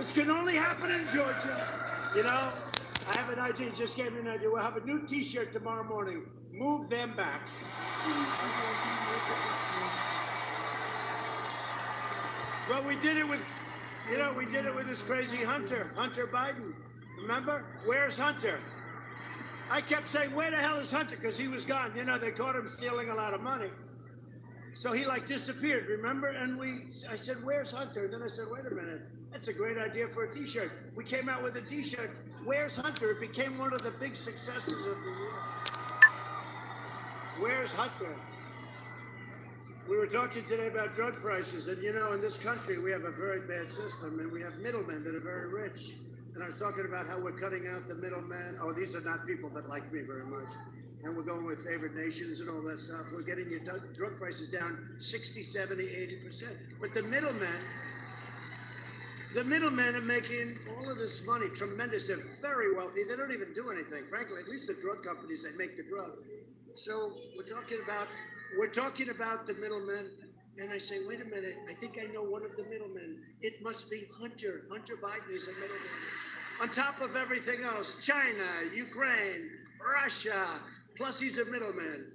This can only happen in Georgia. You know, I have an idea, just gave me an idea. We'll have a new t-shirt tomorrow morning. Move them back. Well, we did it with, you know, we did it with this crazy Hunter Biden. Remember? Where's Hunter? I kept saying, where the hell is Hunter? Because he was gone. You know, they caught him stealing a lot of money. So he like disappeared, remember? And I said, where's Hunter? And then I said, wait a minute, that's a great idea for a t-shirt. We came out with a t-shirt, where's Hunter? It became one of the big successes of the year. Where's Hunter? We were talking today about drug prices, and you know, in this country, we have a very bad system, and we have middlemen that are very rich. And I was talking about how we're cutting out the middlemen. Oh, these are not people that like me very much. And we're going with favored nations and all that stuff. We're getting your drug prices down 60, 70, 80%. But the middlemen are making all of this money, tremendous. They're very wealthy. They don't even do anything. Frankly, at least the drug companies, they make the drug. So we're talking about the middlemen. And I say, wait a minute, I think I know one of the middlemen. It must be Hunter. Hunter Biden is a middleman. On top of everything else, China, Ukraine, Russia, plus he's a middleman.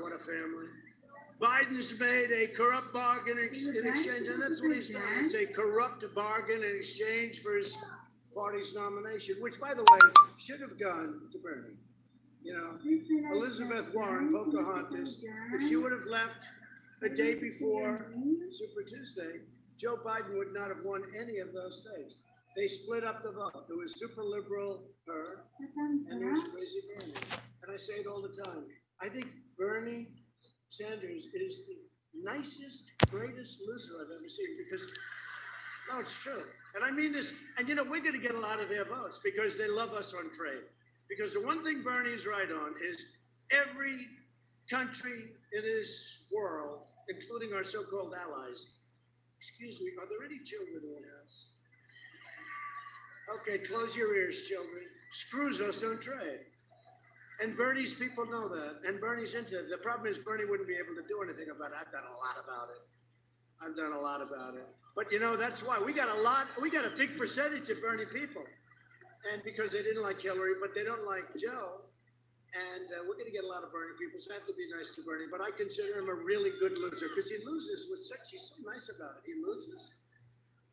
What a family. Biden's made a corrupt bargain in exchange, and that's what he's done. It's a corrupt bargain in exchange for his party's nomination, which, by the way, should have gone to Bernie. You know, Elizabeth Warren, Pocahontas, if she would have left a day before Super Tuesday, Joe Biden would not have won any of those states. They split up the vote. There was super liberal her, and there was crazy Bernie. And I say it all the time. I think Bernie Sanders is the nicest, greatest loser I've ever seen, because, no, it's true. And I mean this, and you know, we're going to get a lot of their votes because they love us on trade. Because the one thing Bernie's right on is every country in this world, including our so-called allies. Excuse me, are there any children in the house? Okay, close your ears, children. Screws us on trade. And Bernie's people know that. And Bernie's into it. The problem is Bernie wouldn't be able to do anything about it. I've done a lot about it. But you know, that's why we got a big percentage of Bernie people. And because they didn't like Hillary, but they don't like Joe. And we're going to get a lot of Bernie people, so I have to be nice to Bernie. But I consider him a really good loser because he loses with such, he's so nice about it. He loses.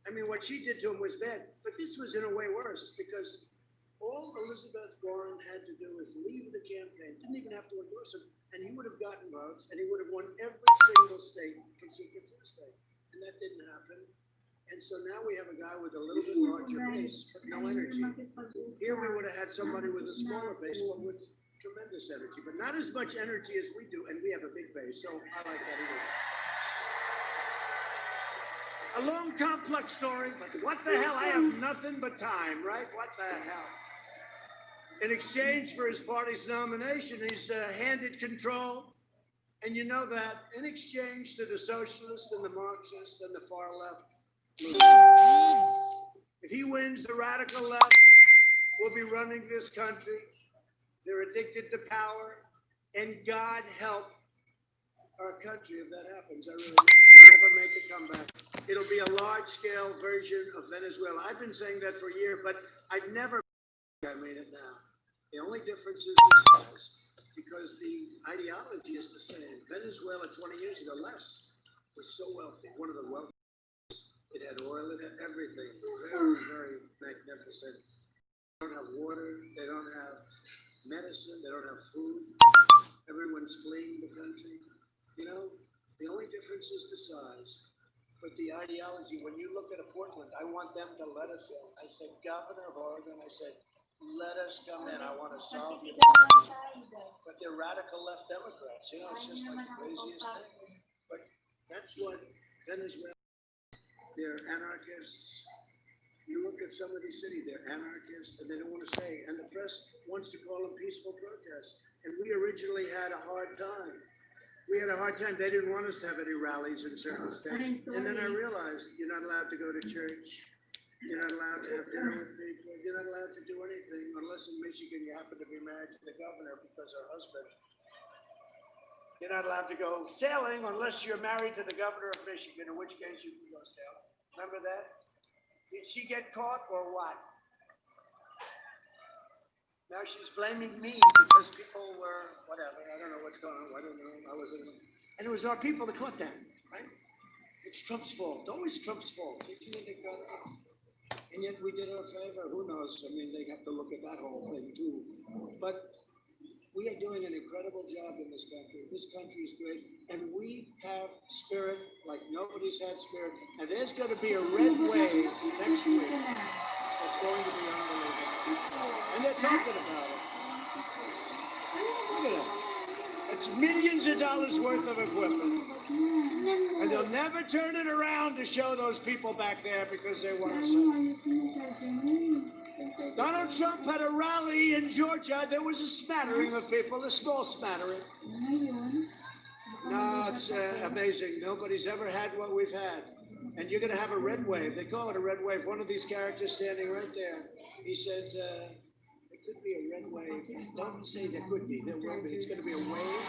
I mean, what she did to him was bad. But this was in a way worse because all Elizabeth Warren had to do was leave the campaign, didn't even have to endorse him, and he would have gotten votes, and he would have won every single state from Super Tuesday. And that didn't happen. And so now we have a guy with a little bit larger base, but no energy. Here we would have had somebody with a smaller base, but with tremendous energy, but not as much energy as we do, and we have a big base, so I like that either. A long, complex story, but what the hell? I have nothing but time, right? What the hell? In exchange for his party's nomination, he's handed control, and you know that, in exchange to the socialists and the Marxists and the far left. If he wins, the radical left will be running this country. They're addicted to power, and God help our country if that happens. I really mean it. We'll never make a comeback. It'll be a large-scale version of Venezuela. I've been saying that for a year, but I've never made it now. The only difference is the size, because the ideology is the same. Venezuela 20 years ago, less, was so wealthy, one of the wealthiest. It had oil, it had everything. Very, very magnificent. They don't have water, they don't have medicine, they don't have food. Everyone's fleeing the country. You know, the only difference is the size. But the ideology, when you look at a Portland, I want them to let us in. I said, Governor of Oregon, I said, let us come in. I want to solve your problem. But they're radical left Democrats. You know, it's just like the craziest thing. But that's what Venezuela. They're anarchists. You look at some of these cities, they're anarchists, and they don't want to say. And the press wants to call them peaceful protests. And we originally had a hard time. We had a hard time. They didn't want us to have any rallies in certain states. And then I realized you're not allowed to go to church. You're not allowed to have dinner with people. You're not allowed to do anything unless in Michigan you happen to be married to the governor because her husband. You're not allowed to go sailing unless you're married to the governor of Michigan, in which case you can go sailing. Remember that? Did she get caught or what? Now she's blaming me because people were whatever. I don't know what's going on. I don't know. I wasn't. And it was our people that caught them, right? It's Trump's fault. Always Trump's fault. And yet we did her a favor. Who knows? I mean, they have to look at that whole thing too. But we are doing an incredible job in this country. This country is great. And we have spirit like nobody's had spirit. And there's going to be a red wave next week. It's going to be unbelievable. And they're talking about it. Look at it. It's millions of dollars worth of equipment. And they'll never turn it around to show those people back there because they want to. Donald Trump had a rally in Georgia. There was a smattering of people, a small smattering. No, it's amazing. Nobody's ever had what we've had. And you're going to have a red wave. They call it a red wave. One of these characters standing right there, he said, it could be a red wave. Don't say there could be. There will be. It's going to be a wave.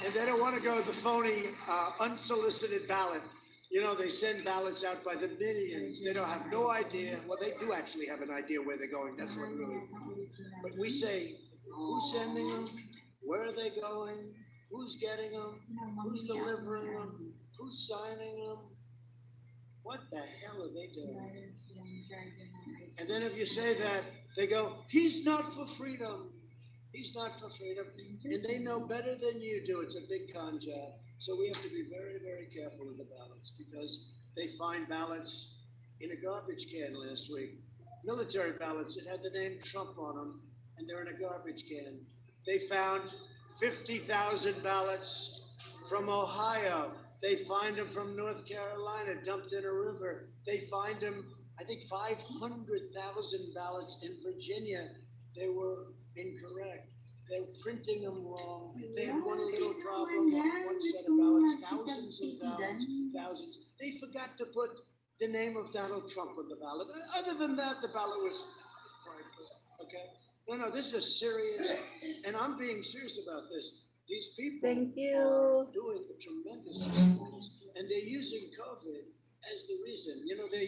And they don't want to go the phony, unsolicited ballot. You know, they send ballots out by the millions. They don't have no idea. Well, they do actually have an idea where they're going. That's what really. But we say, who's sending them? Where are they going? Who's getting them? Who's delivering them? Who's signing them? What the hell are they doing? And then if you say that, they go, he's not for freedom. He's not for freedom. And they know better than you do. It's a big con job. So we have to be very, very careful with the ballots because they find ballots in a garbage can last week. Military ballots, it had the name Trump on them, and they're in a garbage can. They found 50,000 ballots from Ohio. They find them from North Carolina, dumped in a river. They find them, I think, 500,000 ballots in Virginia. They were incorrect. They're printing them wrong. They had one little problem on one set of ballots, thousands and thousands. They forgot to put the name of Donald Trump on the ballot. Other than that, the ballot was quite good. Okay? No, this is serious, and I'm being serious about this. These people are doing a tremendous things, and they're using COVID as the reason. You know, they're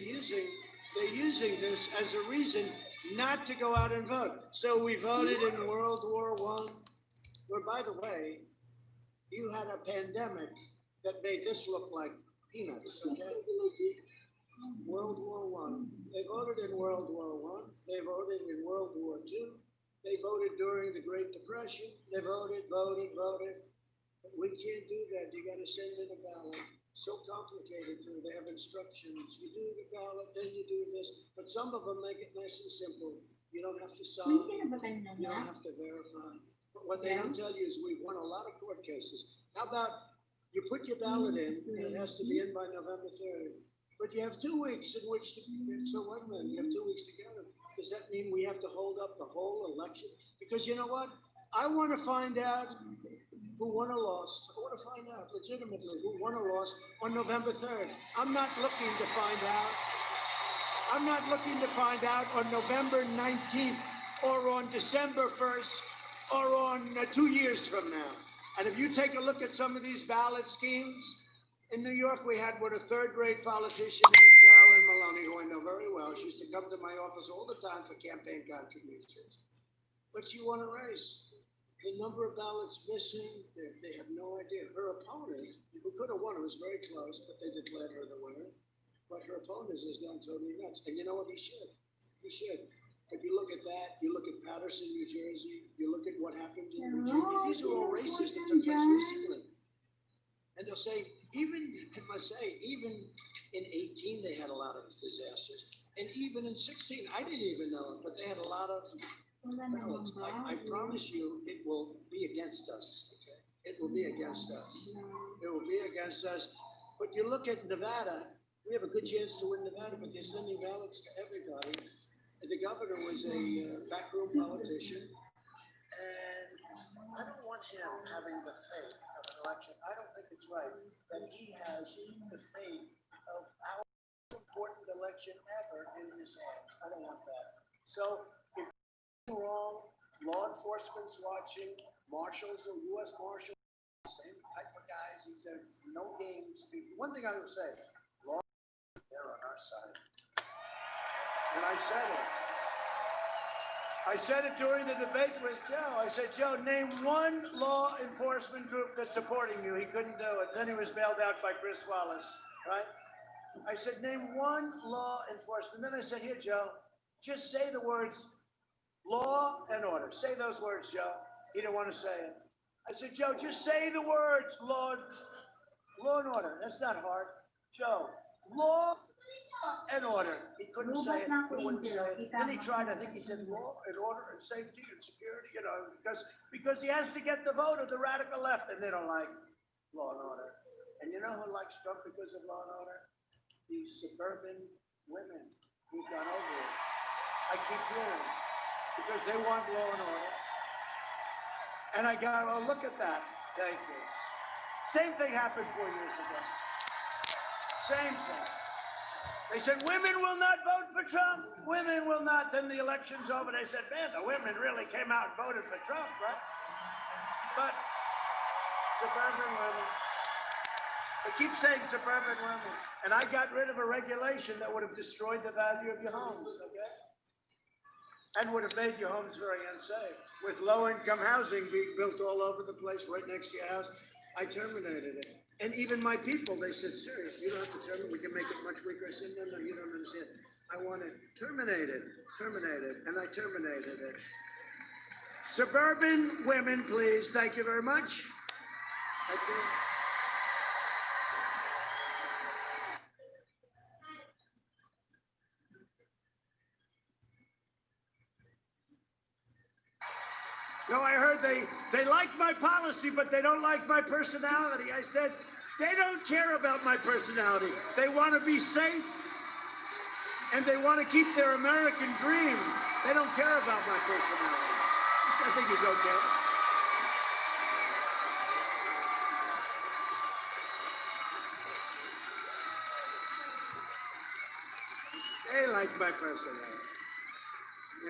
using this as a reason not to go out and vote. So we voted in World War I, where, by the way, you had a pandemic that made this look like peanuts, okay? World War I. They voted in World War I. They voted in World War II. They voted during the Great Depression. They voted. But we can't do that. You got to send in a ballot. So complicated too. They have instructions. You do the ballot, then you do this. But some of them make it nice and simple. You don't have to sign. You don't have to verify. But what they don't tell you is we've won a lot of court cases. How about you put your ballot in, and it has to be in by November 3rd. But you have 2 weeks in which to. So wait a minute. You have 2 weeks to get it. Does that mean we have to hold up the whole election? Because you know what? I want to find out who won or lost. I want to find out legitimately who won or lost on November 3rd. I'm not looking to find out. I'm not looking to find out on November 19th or on December 1st or on 2 years from now. And if you take a look at some of these ballot schemes, in New York, we had a third-grade politician named Carolyn Maloney, who I know very well. She used to come to my office all the time for campaign contributions. But she won a race. The number of ballots missing, they have no idea. Her opponent, who could have won, it was very close, but they declared her the winner. But her opponent has gone totally nuts. And you know what? He should. He should. But you look at that, you look at Patterson, New Jersey, you look at what happened in Virginia. These are all races that took place recently. And they'll say, even in 18, they had a lot of disasters. And even in 16, I didn't even know it, but they had a lot of ballots. I promise you, it will be against us. Okay? It will be against us. It will be against us. But you look at Nevada, we have a good chance to win Nevada, but they're sending ballots to everybody. The governor was a backroom politician, and I don't want him having the fate of an election. I don't think it's right that he has the fate of our most important election ever in his hands. I don't want that. So if it's wrong, law enforcement's watching, marshals or U.S. Marshals, same type of guys. He's a no people. One thing I will say, law is there on our side. And I said it. I said it during the debate with Joe. I said, Joe, name one law enforcement group that's supporting you. He couldn't do it. Then he was bailed out by Chris Wallace, right? I said, name one law enforcement. Then I said, here, Joe, just say the words law and order. Say those words, Joe. He didn't want to say it. I said, Joe, just say the words law and order. That's not hard. Joe, law and order. He couldn't say it. He wouldn't say it. Then he tried. I think he said law and order and safety and security. You know, because he has to get the vote of the radical left, and they don't like law and order. And you know who likes Trump because of law and order? These suburban women who've gone over it. I keep hearing because they want law and order. And I go, oh, look at that. Thank you. Same thing happened 4 years ago. Same thing. They said, women will not vote for Trump. Women will not. Then the election's over. They said, man, the women really came out and voted for Trump, right? But suburban women. They keep saying suburban women. And I got rid of a regulation that would have destroyed the value of your homes, okay? And would have made your homes very unsafe. With low-income housing being built all over the place, right next to your house, I terminated it. And even my people, they said, sir, you don't have to terminate, we can make it much weaker. I said, no, you don't understand. I want it terminated, and I terminated it. Suburban women, please. Thank you very much. Thank you. No, I heard they like my policy, but they don't like my personality. I said, they don't care about my personality. They want to be safe, and they want to keep their American dream. They don't care about my personality, which I think is okay. They like my personality,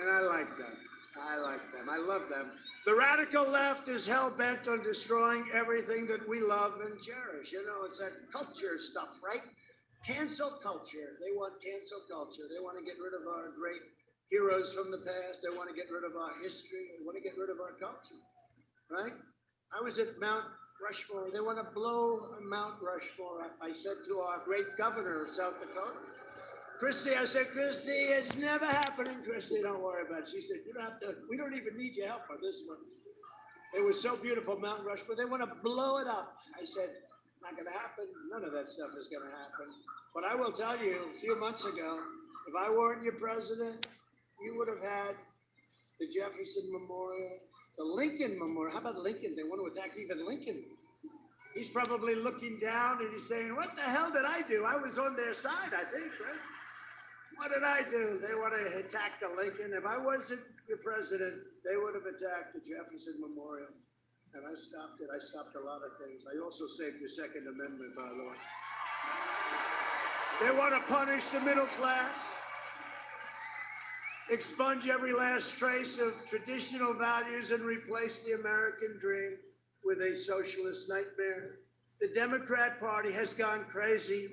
and I like them. I like them. I love them. The radical left is hell-bent on destroying everything that we love and cherish. You know, it's that culture stuff, right? Cancel culture. They want cancel culture. They want to get rid of our great heroes from the past. They want to get rid of our history. They want to get rid of our culture, right? I was at Mount Rushmore. They want to blow Mount Rushmore up. I said to our great governor of South Dakota, Christy, I said, Christy, it's never happening. Christy, don't worry about it. She said, you don't have to, we don't even need your help on this one. It was so beautiful, Mount Rushmore. They want to blow it up. I said, not going to happen. None of that stuff is going to happen. But I will tell you, a few months ago, if I weren't your president, you would have had the Jefferson Memorial, the Lincoln Memorial. How about Lincoln? They want to attack even Lincoln. He's probably looking down and he's saying, what the hell did I do? I was on their side, I think, right? What did I do? They want to attack the Lincoln. If I wasn't the president, they would have attacked the Jefferson Memorial. And I stopped it. I stopped a lot of things. I also saved the Second Amendment, by the way. They want to punish the middle class, expunge every last trace of traditional values, and replace the American dream with a socialist nightmare. The Democrat Party has gone crazy,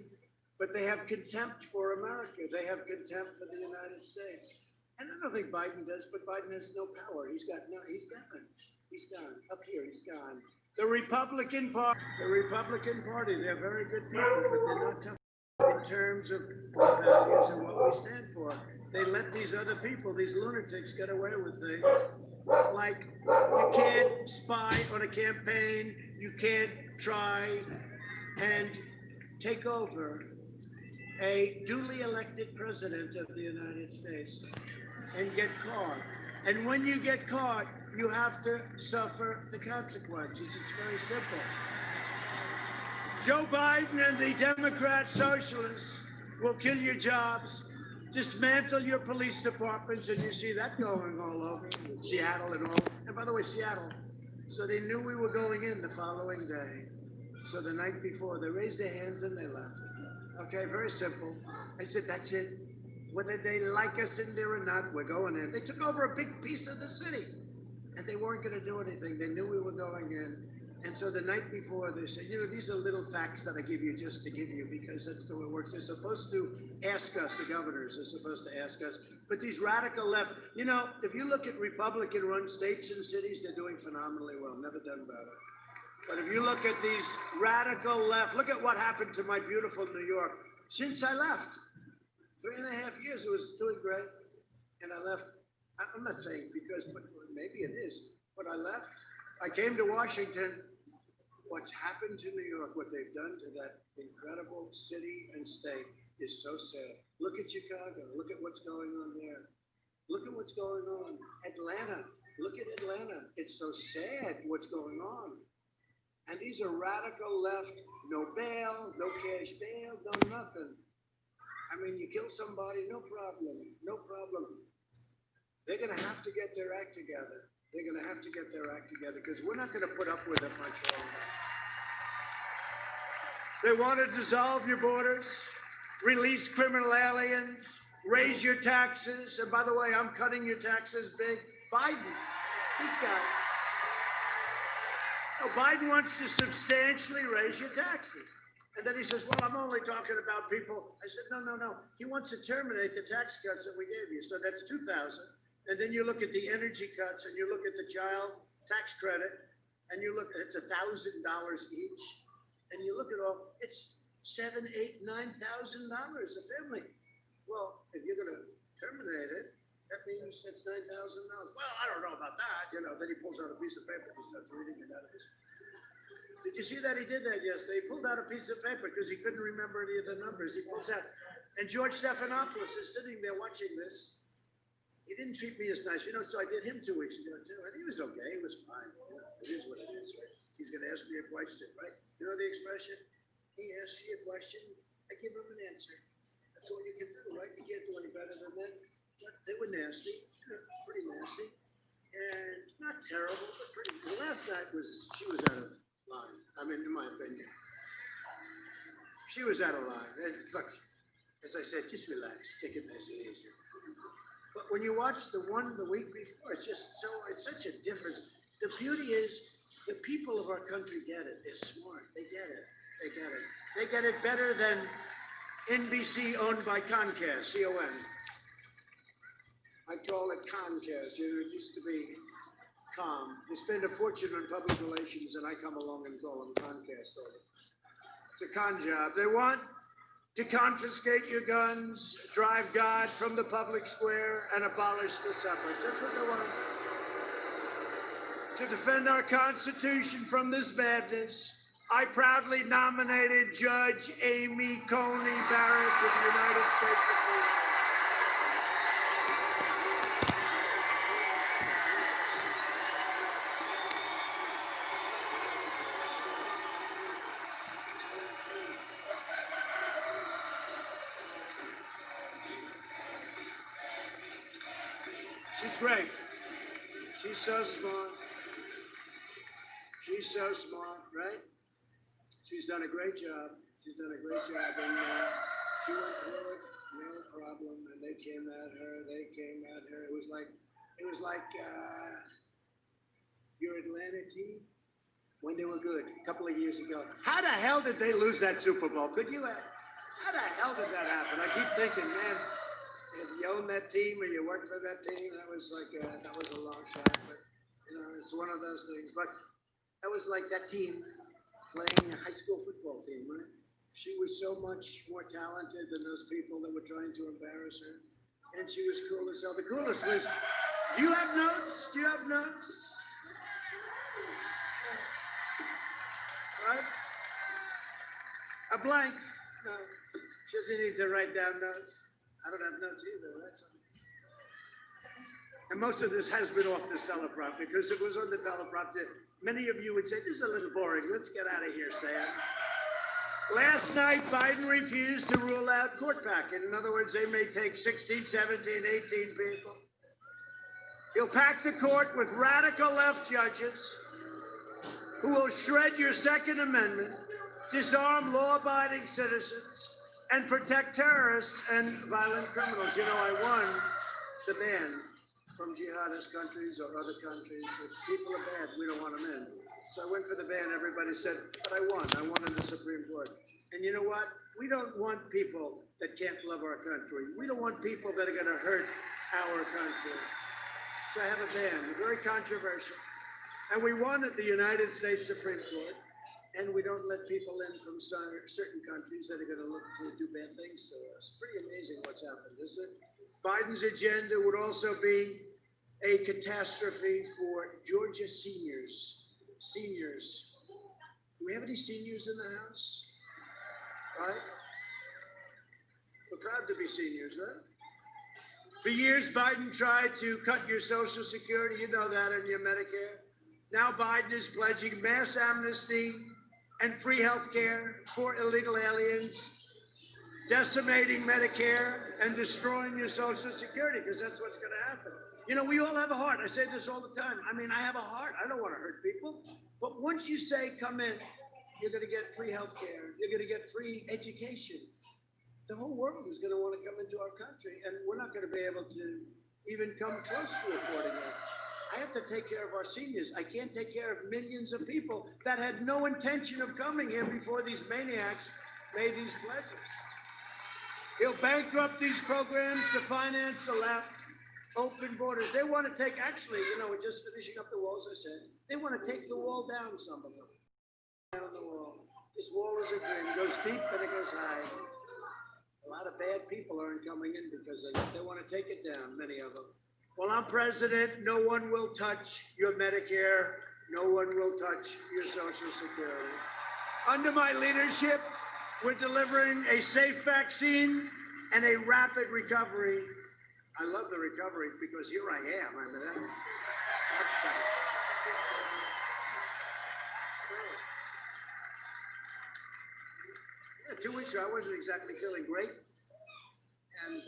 but they have contempt for America. They have contempt for the United States. And I don't think Biden does, but Biden has no power. He's gone. He's gone. Up here, he's gone. The Republican Party, they're very good people, but they're not tough in terms of what values and what we stand for. They let these other people, these lunatics, get away with things. Like, you can't spy on a campaign, you can't try and take over a duly elected president of the United States and get caught. And when you get caught, you have to suffer the consequences. It's very simple. Joe Biden and the Democrat socialists will kill your jobs, dismantle your police departments, and you see that going all over Seattle and all. And by the way, Seattle, so they knew we were going in the following day. So the night before, they raised their hands and they left. Okay, very simple. I said, that's it. Whether they like us in there or not, we're going in. They took over a big piece of the city, and they weren't going to do anything. They knew we were going in. And so the night before, they said, these are little facts that I give you just to give you because that's the way it works. They're supposed to ask us, the governors are supposed to ask us. But these radical left, if you look at Republican-run states and cities, they're doing phenomenally well, never done better. But if you look at these radical left, look at what happened to my beautiful New York since I left. 3.5 years, it was doing great. And I left. I'm not saying because, but maybe it is, but I left. I came to Washington. What's happened to New York, what they've done to that incredible city and state is so sad. Look at Chicago. Look at what's going on there. Look at what's going on. Atlanta. Look at Atlanta. It's so sad what's going on. And these are radical left, no bail, no cash bail, no nothing. I mean, you kill somebody, no problem, no problem. They're going to have to get their act together. They're going to have to get their act together because we're not going to put up with it much longer. They want to dissolve your borders, release criminal aliens, raise your taxes. And by the way, I'm cutting your taxes big. Biden, this guy. No, Biden wants to substantially raise your taxes. And then he says, well, I'm only talking about people. I said, no. He wants to terminate the tax cuts that we gave you. So that's $2,000. And then you look at the energy cuts and you look at the child tax credit and you look, it's $1,000 each. And you look at all, it's $7,000, $8,000, $9,000 a family. Well, if you're going to terminate it, that means it's $9,000. Well, I don't know about that. Then he pulls out a piece of paper and he starts reading it out of his. Did you see that he did that yesterday? He pulled out a piece of paper because he couldn't remember any of the numbers. He pulls out, and George Stephanopoulos is sitting there watching this. He didn't treat me as nice, so I did him 2 weeks ago too, and he was okay. He was fine. It is what it is, right? He's going to ask me a question, right? You know the expression? He asks you a question, I give him an answer. That's all you can do, right? You can't do any better than that. But they were nasty, pretty nasty, and not terrible, but pretty. The last night she was out of line. I mean, in my opinion, she was out of line. And look, as I said, just relax, take it nice and easy. But when you watch the one the week before, it's such a difference. The beauty is the people of our country get it. They're smart. They get it. They get it better than NBC owned by Comcast, C-O-M. I call it Comcast. It used to be Com. They spend a fortune on public relations, and I come along and call them Comcast. It's a con job. They want to confiscate your guns, drive God from the public square, and abolish the suffrage. That's what they want. To defend our Constitution from this madness, I proudly nominated Judge Amy Coney Barrett to the United States Supreme Court. She's great. She's so smart. She's so smart, right? She's done a great job. And she went through it, no problem. And they came at her. It was like your Atlanta team when they were good a couple of years ago. How the hell did they lose that Super Bowl? How the hell did that happen? I keep thinking, man, if you own that team or you worked for that team, that was a long shot. But it's one of those things. But that was like that team playing a high school football team, right? She was so much more talented than those people that were trying to embarrass her. And she was cool as hell. The coolest was, do you have notes? Right? A blank? No. She doesn't need to write down notes. I don't have notes either, right? And most of this has been off this teleprompter, because if it was on the teleprompter, many of you would say, this is a little boring. Let's get out of here, Sam. Last night, Biden refused to rule out court packing. In other words, they may take 16, 17, 18 people. He'll pack the court with radical left judges who will shred your Second Amendment, disarm law-abiding citizens, and protect terrorists and violent criminals. I won the ban from jihadist countries or other countries. If people are bad, we don't want them in. So I went for the ban. Everybody said, but I won. I won in the Supreme Court. And you know what? We don't want people that can't love our country. We don't want people that are going to hurt our country. So I have a ban, very controversial. And we won at the United States Supreme Court. And we don't let people in from certain countries that are going to look to do bad things to us. Pretty amazing what's happened, isn't it? Biden's agenda would also be a catastrophe for Georgia seniors. Seniors. Do we have any seniors in the House? Right? We're proud to be seniors, right? For years, Biden tried to cut your Social Security, you know that, and your Medicare. Now Biden is pledging mass amnesty and free health care for illegal aliens, decimating Medicare and destroying your Social Security, because that's what's going to happen. You know, we all have a heart. I say this all the time. I mean, I have a heart. I don't want to hurt people. But once you say, come in, you're going to get free health care. You're going to get free education. The whole world is going to want to come into our country, and we're not going to be able to even come close to affording it. I have to take care of our seniors. I can't take care of millions of people that had no intention of coming here before these maniacs made these pledges. He'll bankrupt these programs to finance the left. Open borders. They want to take, actually, you know, we're just finishing up the walls, I said. They want to take the wall down, some of them. Down the wall. This wall is a dream. It goes deep and it goes high. A lot of bad people aren't coming in because of it. They want to take it down, many of them. Well, I'm president. No one will touch your Medicare. No one will touch your Social Security. Under my leadership, we're delivering a safe vaccine and a rapid recovery. I love the recovery because here I am. I mean, that's 2 weeks ago, I wasn't exactly feeling great. And,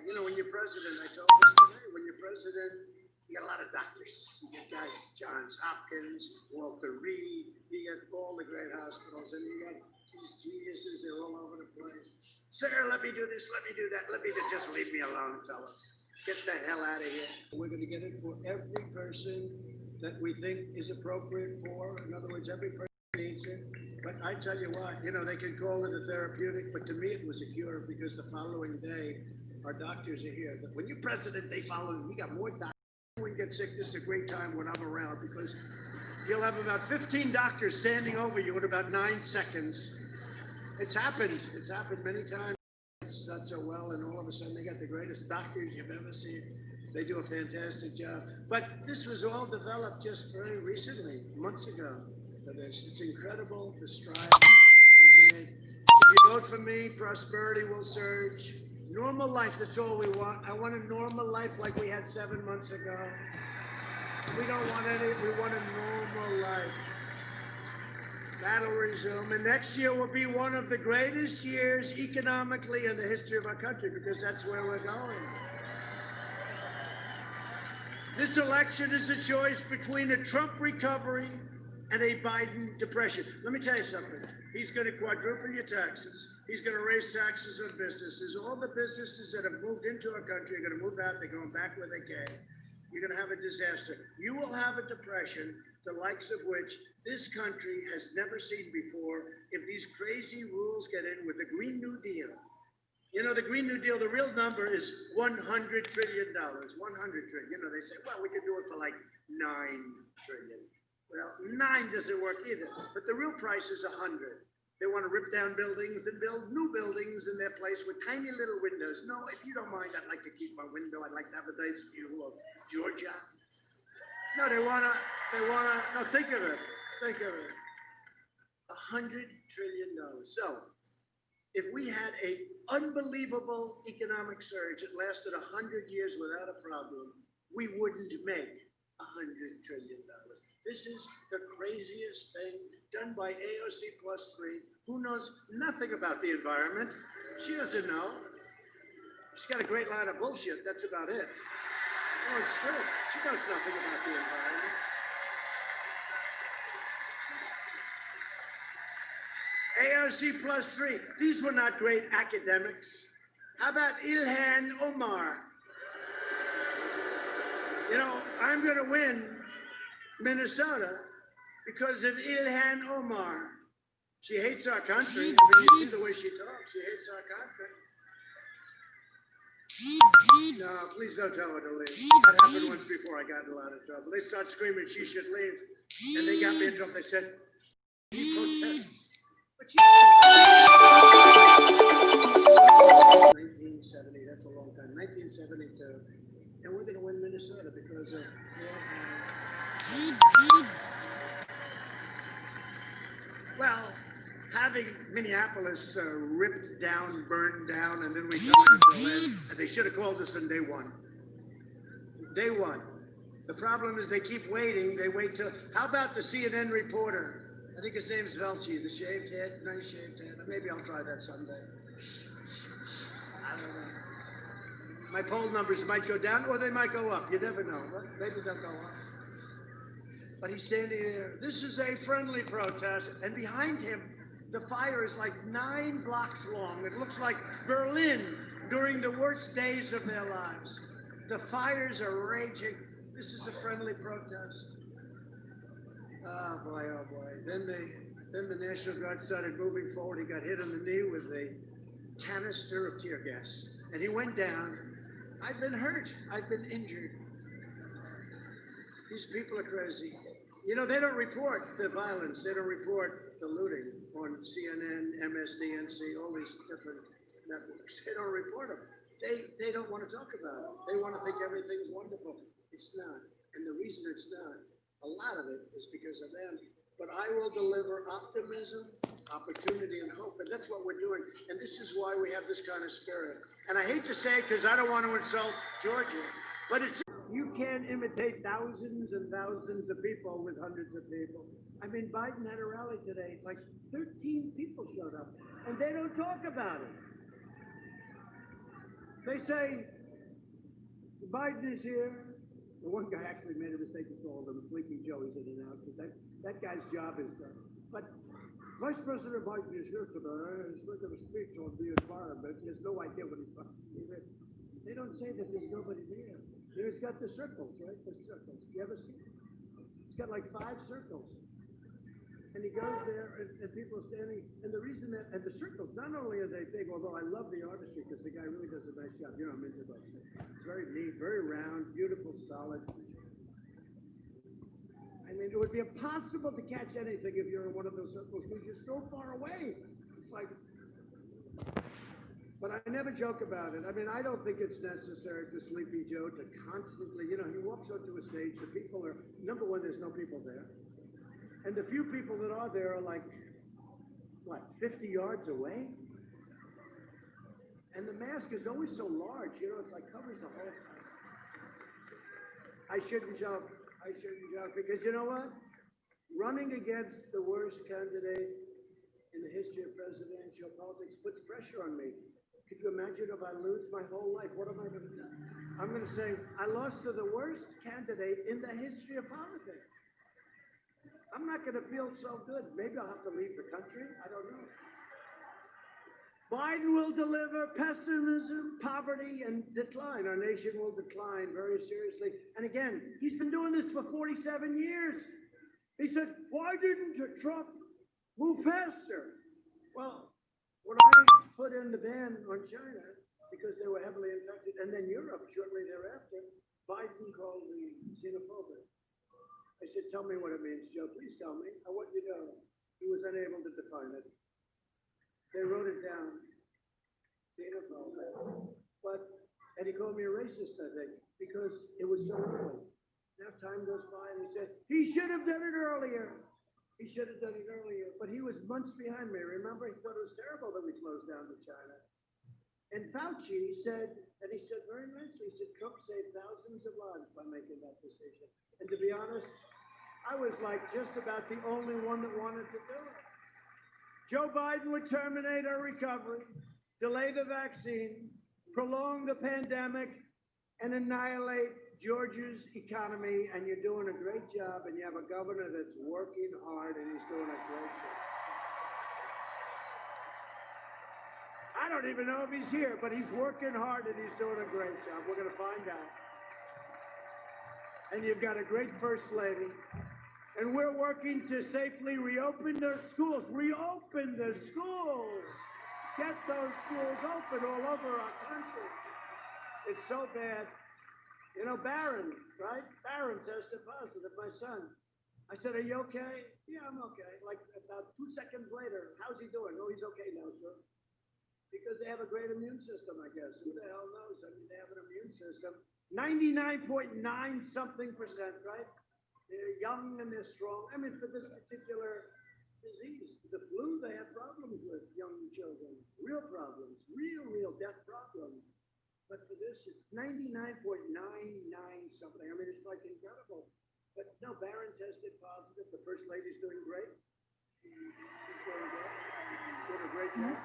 you know, when you're president, I told this today, when you're president, you get a lot of doctors. You get guys, Johns Hopkins, Walter Reed, you get all the great hospitals, and you get these geniuses, they're all over the place. Sir, let me do this, let me do that, just leave me alone, fellas. Get the hell out of here. We're going to get it for every person that we think is appropriate for. In other words, every person needs it. But I tell you what, you know, they can call it a therapeutic, but to me it was a cure because the following day, our doctors are here. When you're president, they follow you. We got more doctors. Everyone gets sick. This is a great time when I'm around because you'll have about 15 doctors standing over you in about 9 seconds. It's happened. It's happened many times. It's not so well, and all of a sudden they got the greatest doctors you've ever seen. They do a fantastic job. But this was all developed just very recently, months ago. For this. It's incredible, the strides that we've made. If you vote for me, prosperity will surge. Normal life, that's all we want. I want a normal life like we had 7 months ago. We don't want any, we want a normal life. That'll resume. And next year will be one of the greatest years economically in the history of our country because that's where we're going. This election is a choice between a Trump recovery and a Biden depression. Let me tell you something. He's going to quadruple your taxes. He's going to raise taxes on businesses. All the businesses that have moved into our country are going to move out. They're going back where they came. You're going to have a disaster. You will have a depression, the likes of which this country has never seen before if these crazy rules get in with the Green New Deal. You know, the Green New Deal, the real number is $100 trillion. 100 trillion. You know, they say, well, we could do it for like 9 trillion. Well, 9 doesn't work either, but the real price is 100. They want to rip down buildings and build new buildings in their place with tiny little windows. No, if you don't mind, I'd like to keep my window. I'd like to have a nice view of Georgia. No, no, think of it. $100 trillion. So, if we had an unbelievable economic surge that lasted 100 years without a problem, we wouldn't make $100 trillion. This is the craziest thing done by AOC plus 3, who knows nothing about the environment. She doesn't know. She's got a great line of bullshit. That's about it. Oh, it's true. She knows nothing about the environment. AOC plus 3. These were not great academics. How about Ilhan Omar? You know, I'm going to win Minnesota because of Ilhan Omar. She hates our country. I mean, you see the way she talks. She hates our country. No, please don't tell her to leave. That happened once before. I got in a lot of trouble. They start screaming she should leave, and they got me in trouble. They said, "You protest." But she 1970, that's a long time. 1972. And we're going to win Minnesota because of well, having Minneapolis ripped down, burned down, and then we come into Berlin, and they should have called us on day one. Day one. The problem is they keep waiting. They wait till. How about the CNN reporter? I think his name's Velchi, the shaved head, nice shaved head. Maybe I'll try that someday. I don't know. My poll numbers might go down, or they might go up. You never know. Maybe they'll go up. But he's standing there. This is a friendly protest, and behind him, the fire is like 9 blocks long. It looks like Berlin during the worst days of their lives. The fires are raging. This is a friendly protest. Oh boy, oh boy. Then the National Guard started moving forward. He got hit on the knee with a canister of tear gas, and he went down. I've been hurt. I've been injured. These people are crazy. You know, they don't report the violence. They don't report the looting on CNN, MSDNC, all these different networks. They don't report them. They don't want to talk about it. They want to think everything's wonderful. It's not. And the reason it's not, a lot of it is because of them. But I will deliver optimism, opportunity, and hope. And that's what we're doing. And this is why we have this kind of spirit. And I hate to say it because I don't want to insult Georgia, but it's. You can't imitate thousands and thousands of people with hundreds of people. I mean, Biden had a rally today, like 13 people showed up, and they don't talk about it. They say, Biden is here. The one guy actually made a mistake and called him Sleepy Joe. He said, that guy's job is done. But Vice President Biden is here today. He's making a speech on the environment. He has no idea what he's talking about. They don't say that there's nobody there. He's got the circles, right? The circles. You ever see it? He's got like 5 circles. And he goes there, and people are standing. And the reason that, and the circles, not only are they big, although I love the artistry because the guy really does a nice job. You know, I'm into those things. It's very neat, very round, beautiful, solid. I mean, it would be impossible to catch anything if you're in one of those circles because you're so far away. It's like. But I never joke about it. I mean, I don't think it's necessary for Sleepy Joe to constantly, you know, he walks onto a stage, the people are, number one, there's no people there. And the few people that are there are like, what, 50 yards away? And the mask is always so large, you know, it's like covers the whole thing. I shouldn't joke. I shouldn't joke because you know what? Running against the worst candidate in the history of presidential politics puts pressure on me. Could you imagine if I lose my whole life? What am I going to do? I'm going to say, I lost to the worst candidate in the history of politics. I'm not going to feel so good. Maybe I'll have to leave the country. I don't know. Biden will deliver pessimism, poverty, and decline. Our nation will decline very seriously. And again, he's been doing this for 47 years. He said, why didn't Trump move faster? Well, when I put in the ban on China because they were heavily infected, and then Europe shortly thereafter, Biden called me xenophobic. I said, tell me what it means, Joe. Please tell me. I want you to know. He was unable to define it. They wrote it down, xenophobic. And he called me a racist, I think, because it was so early. Now time goes by, and he said, he should have done it earlier. He should have done it earlier, but he was months behind me. Remember, he thought it was terrible that we closed down to China. And Fauci said, and he said very nicely, he said, Trump saved thousands of lives by making that decision. And to be honest, I was like just about the only one that wanted to do it. Joe Biden would terminate our recovery, delay the vaccine, prolong the pandemic, and annihilate Georgia's economy, and you're doing a great job, and you have a governor that's working hard, and he's doing a great job. I don't even know if he's here, but he's working hard, and he's doing a great job. We're going to find out. And you've got a great first lady, And we're working to safely reopen the schools. Reopen the schools. Get those schools open all over our country. It's so bad. You know, Barron, right? Barron tested positive, my son. I said, are you okay? Yeah, I'm okay. Like about 2 seconds later, how's he doing? Oh, he's okay now, sir. Because they have a great immune system, I guess. Who the hell knows? I mean, they have an immune system. 99.9 something percent, right? They're young and they're strong. I mean, for this particular disease, the flu, they have problems with young children. Real problems. Real death problems. But for this, it's 99.99 something. I mean, it's like incredible. But no, Barron tested positive. The first lady's doing great. She's doing great. Doing a great job.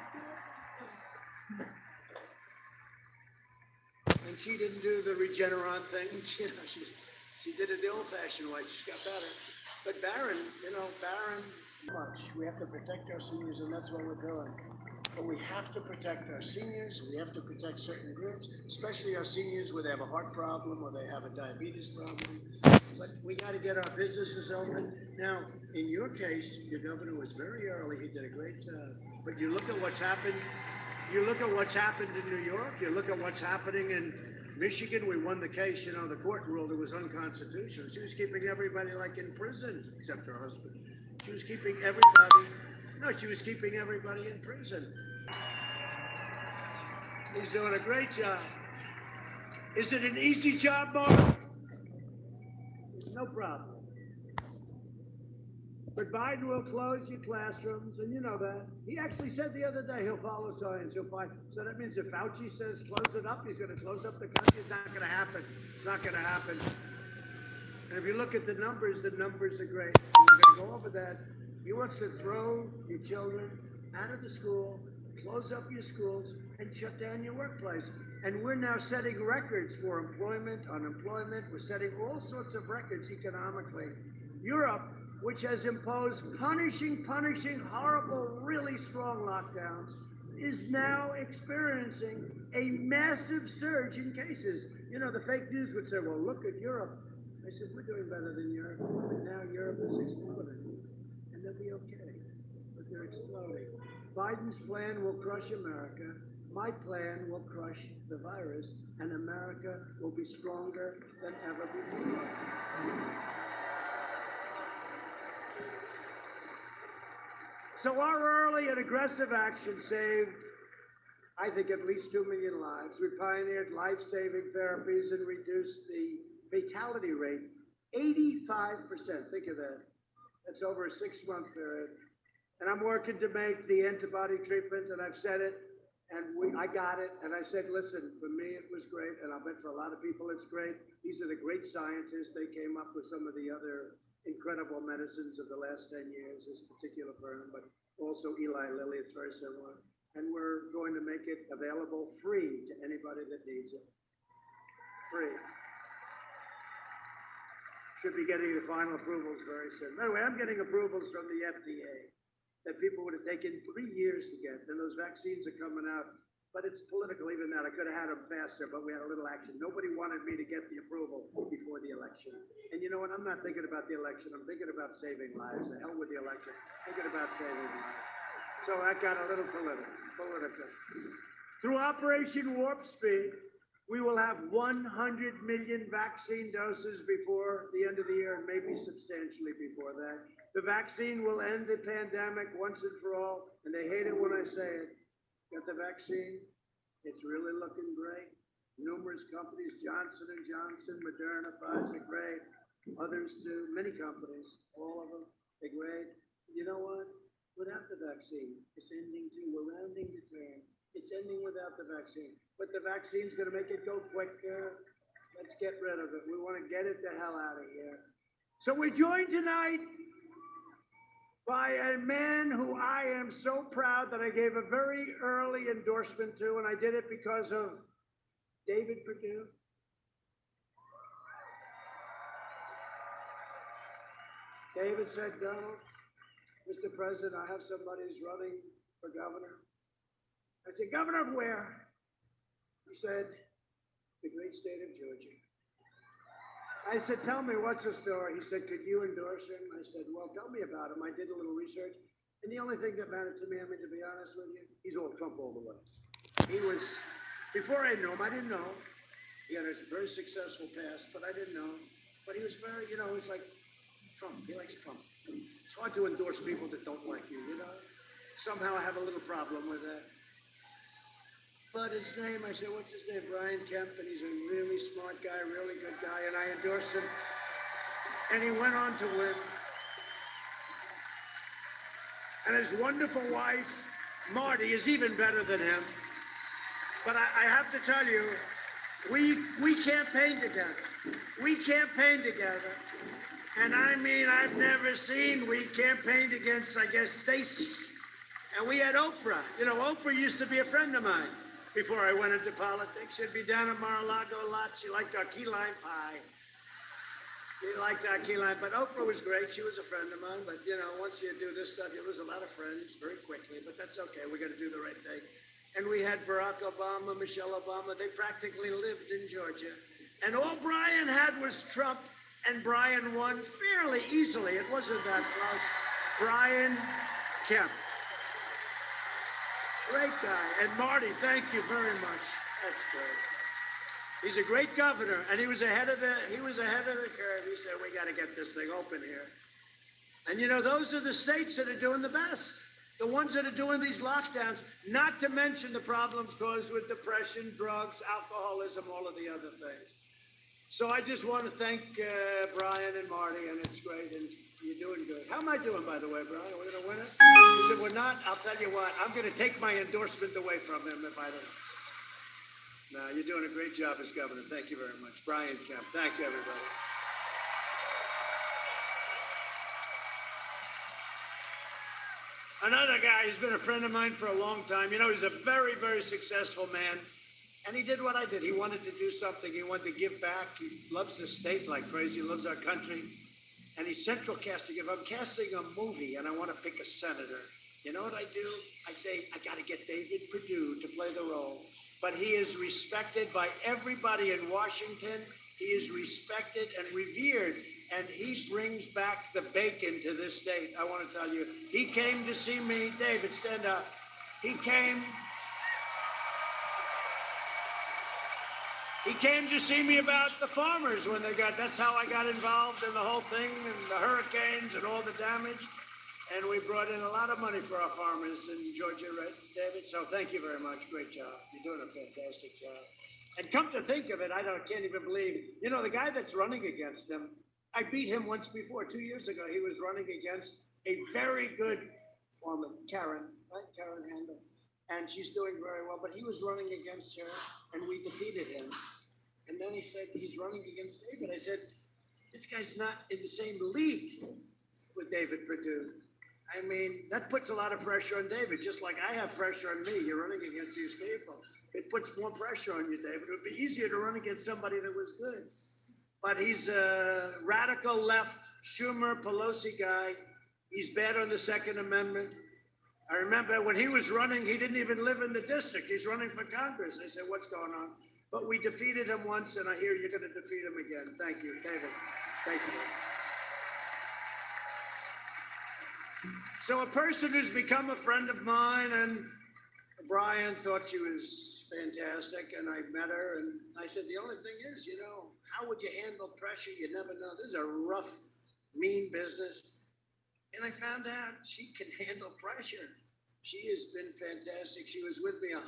And she didn't do the Regeneron thing. You know, she did it the old-fashioned way. She's got better. But Barron, much. We have to protect our seniors, and that's what we're doing. But we have to protect our seniors. We have to protect certain groups, especially our seniors where they have a heart problem or they have a diabetes problem. But we got to get our businesses open. Now, in your case, your governor was very early. He did a great job. But you look at what's happened. You look at what's happened in New York. You look at what's happening in Michigan. We won the case. You know, the court ruled it was unconstitutional. She was keeping everybody like in prison, except her husband. She was keeping everybody. No, she was keeping everybody in prison. He's doing a great job. Is it an easy job, Mark? No problem. But Biden will close your classrooms, and you know that. He actually said the other day he'll follow science. He'll fight. So that means if Fauci says close it up, he's going to close up the country. It's not going to happen. It's not going to happen. And if you look at the numbers are great. And we're going to go over that. He wants to throw your children out of the school, close up your schools, and shut down your workplace. And we're now setting records for employment, unemployment. We're setting all sorts of records economically. Europe, which has imposed punishing, horrible, really strong lockdowns, is now experiencing a massive surge in cases. You know, the fake news would say, well, look at Europe. I said, we're doing better than Europe. And now Europe is exploding. And they'll be okay. But they're exploding. Biden's plan will crush America. My plan will crush the virus. And America will be stronger than ever before. So our early and aggressive action saved, I think, at least 2 million lives. We pioneered life-saving therapies and reduced the fatality rate 85%. Think of that. That's over a 6-month period. And I'm working to make the antibody treatment, and I've said it, and I got it. And I said, listen, for me it was great, and I'll bet for a lot of people it's great. These are the great scientists. They came up with some of the other incredible medicines of the last 10 years, this particular firm, but also Eli Lilly, it's very similar. And we're going to make it available free to anybody that needs it. Free. Should be getting the final approvals very soon. By the way, I'm getting approvals from the FDA that people would have taken 3 years to get. And those vaccines are coming out. But it's political, even that. I could have had them faster, but we had a little action. Nobody wanted me to get the approval before the election. And you know what? I'm not thinking about the election. I'm thinking about saving lives. The hell with the election. Thinking about saving lives. So that got a little political. Through Operation Warp Speed, we will have 100 million vaccine doses before the end of the year, and maybe substantially before that. The vaccine will end the pandemic once and for all, and they hate it when I say it. Got the vaccine. It's really looking great. Numerous companies, Johnson & Johnson, Moderna, Pfizer, great. Others too, many companies, all of them, they're great. You know what? Without the vaccine, it's ending too. We're rounding the turn. It's ending without the vaccine. But the vaccine's going to make it go quicker. Let's get rid of it. We want to get it the hell out of here. So we're joined tonight by a man who I am so proud that I gave a very early endorsement to, and I did it because of David Perdue. David said, Donald, Mr. President, I have somebody who's running for governor. I said, governor of where? He said, the great state of Georgia. I said, tell me, what's the story? He said, could you endorse him? I said, well, tell me about him. I did a little research. And the only thing that mattered to me, I mean, to be honest with you, he's all Trump all the way. He was, before I knew him, I didn't know him. He had a very successful past, but I didn't know him. But he was very, you know, he's like Trump. He likes Trump. It's hard to endorse people that don't like you, you know? Somehow I have a little problem with that. But his name, I said, what's his name? Brian Kemp, and he's a really smart guy, really good guy, and I endorsed him. And he went on to win. And his wonderful wife, Marty, is even better than him. But I have to tell you, we campaigned together. We campaigned together. And I mean, I've never seen, we campaigned against, I guess, Stacy. And we had Oprah. You know, Oprah used to be a friend of mine before I went into politics. She'd be down at Mar-a-Lago a lot. She liked our key lime pie. She liked our key lime, but Oprah was great. She was a friend of mine. But, you know, once you do this stuff, you lose a lot of friends very quickly. But that's okay. We're going to do the right thing. And we had Barack Obama, Michelle Obama. They practically lived in Georgia. And all Brian had was Trump, and Brian won fairly easily. It wasn't that close. Brian Kemp. Great guy. And Marty, thank you very much. That's great. He's a great governor, and he was ahead of the curve. He said, we got to get this thing open here. And you know, those are the states that are doing the best. The ones that are doing these lockdowns, not to mention the problems caused with depression, drugs, alcoholism, all of the other things. So I just want to thank Brian and Marty, and it's great, and you're doing good. How am I doing, by the way, Brian? Are we going to win it? He said, we're not. I'll tell you what, I'm going to take my endorsement away from him if I don't. No, you're doing a great job as governor. Thank you very much. Brian Kemp. Thank you, everybody. Another guy who's been a friend of mine for a long time. You know, he's a very, very successful man. And he did what I did. He wanted to do something. He wanted to give back. He loves this state like crazy. He loves our country. And he's central casting. If I'm casting a movie and I want to pick a senator, you know what I do? I say, I got to get David Perdue to play the role. But he is respected by everybody in Washington. He is respected and revered. And he brings back the bacon to this state. I want to tell you, he came to see me. David, stand up. He came to see me about the farmers when they got, that's how I got involved in the whole thing and the hurricanes and all the damage. And we brought in a lot of money for our farmers in Georgia, right, David? So thank you very much. Great job. You're doing a fantastic job. And come to think of it, can't even believe, you know, the guy that's running against him, I beat him once before. 2 years ago, he was running against a very good woman, Karen, right? Karen Handel. And she's doing very well, but he was running against her, and we defeated him. And then he said, he's running against David. I said, this guy's not in the same league with David Perdue. I mean, that puts a lot of pressure on David, just like I have pressure on me. You're running against these people. It puts more pressure on you, David. It would be easier to run against somebody that was good. But he's a radical left, Schumer, Pelosi guy. He's bad on the Second Amendment. I remember when he was running, he didn't even live in the district. He's running for Congress. I said, what's going on? But we defeated him once, and I hear you're going to defeat him again. Thank you, David. Thank you. So a person who's become a friend of mine, and Brian thought she was fantastic, and I met her, and I said, the only thing is, you know, how would you handle pressure? You never know. This is a rough, mean business. And I found out she can handle pressure. She has been fantastic. She was with me 100%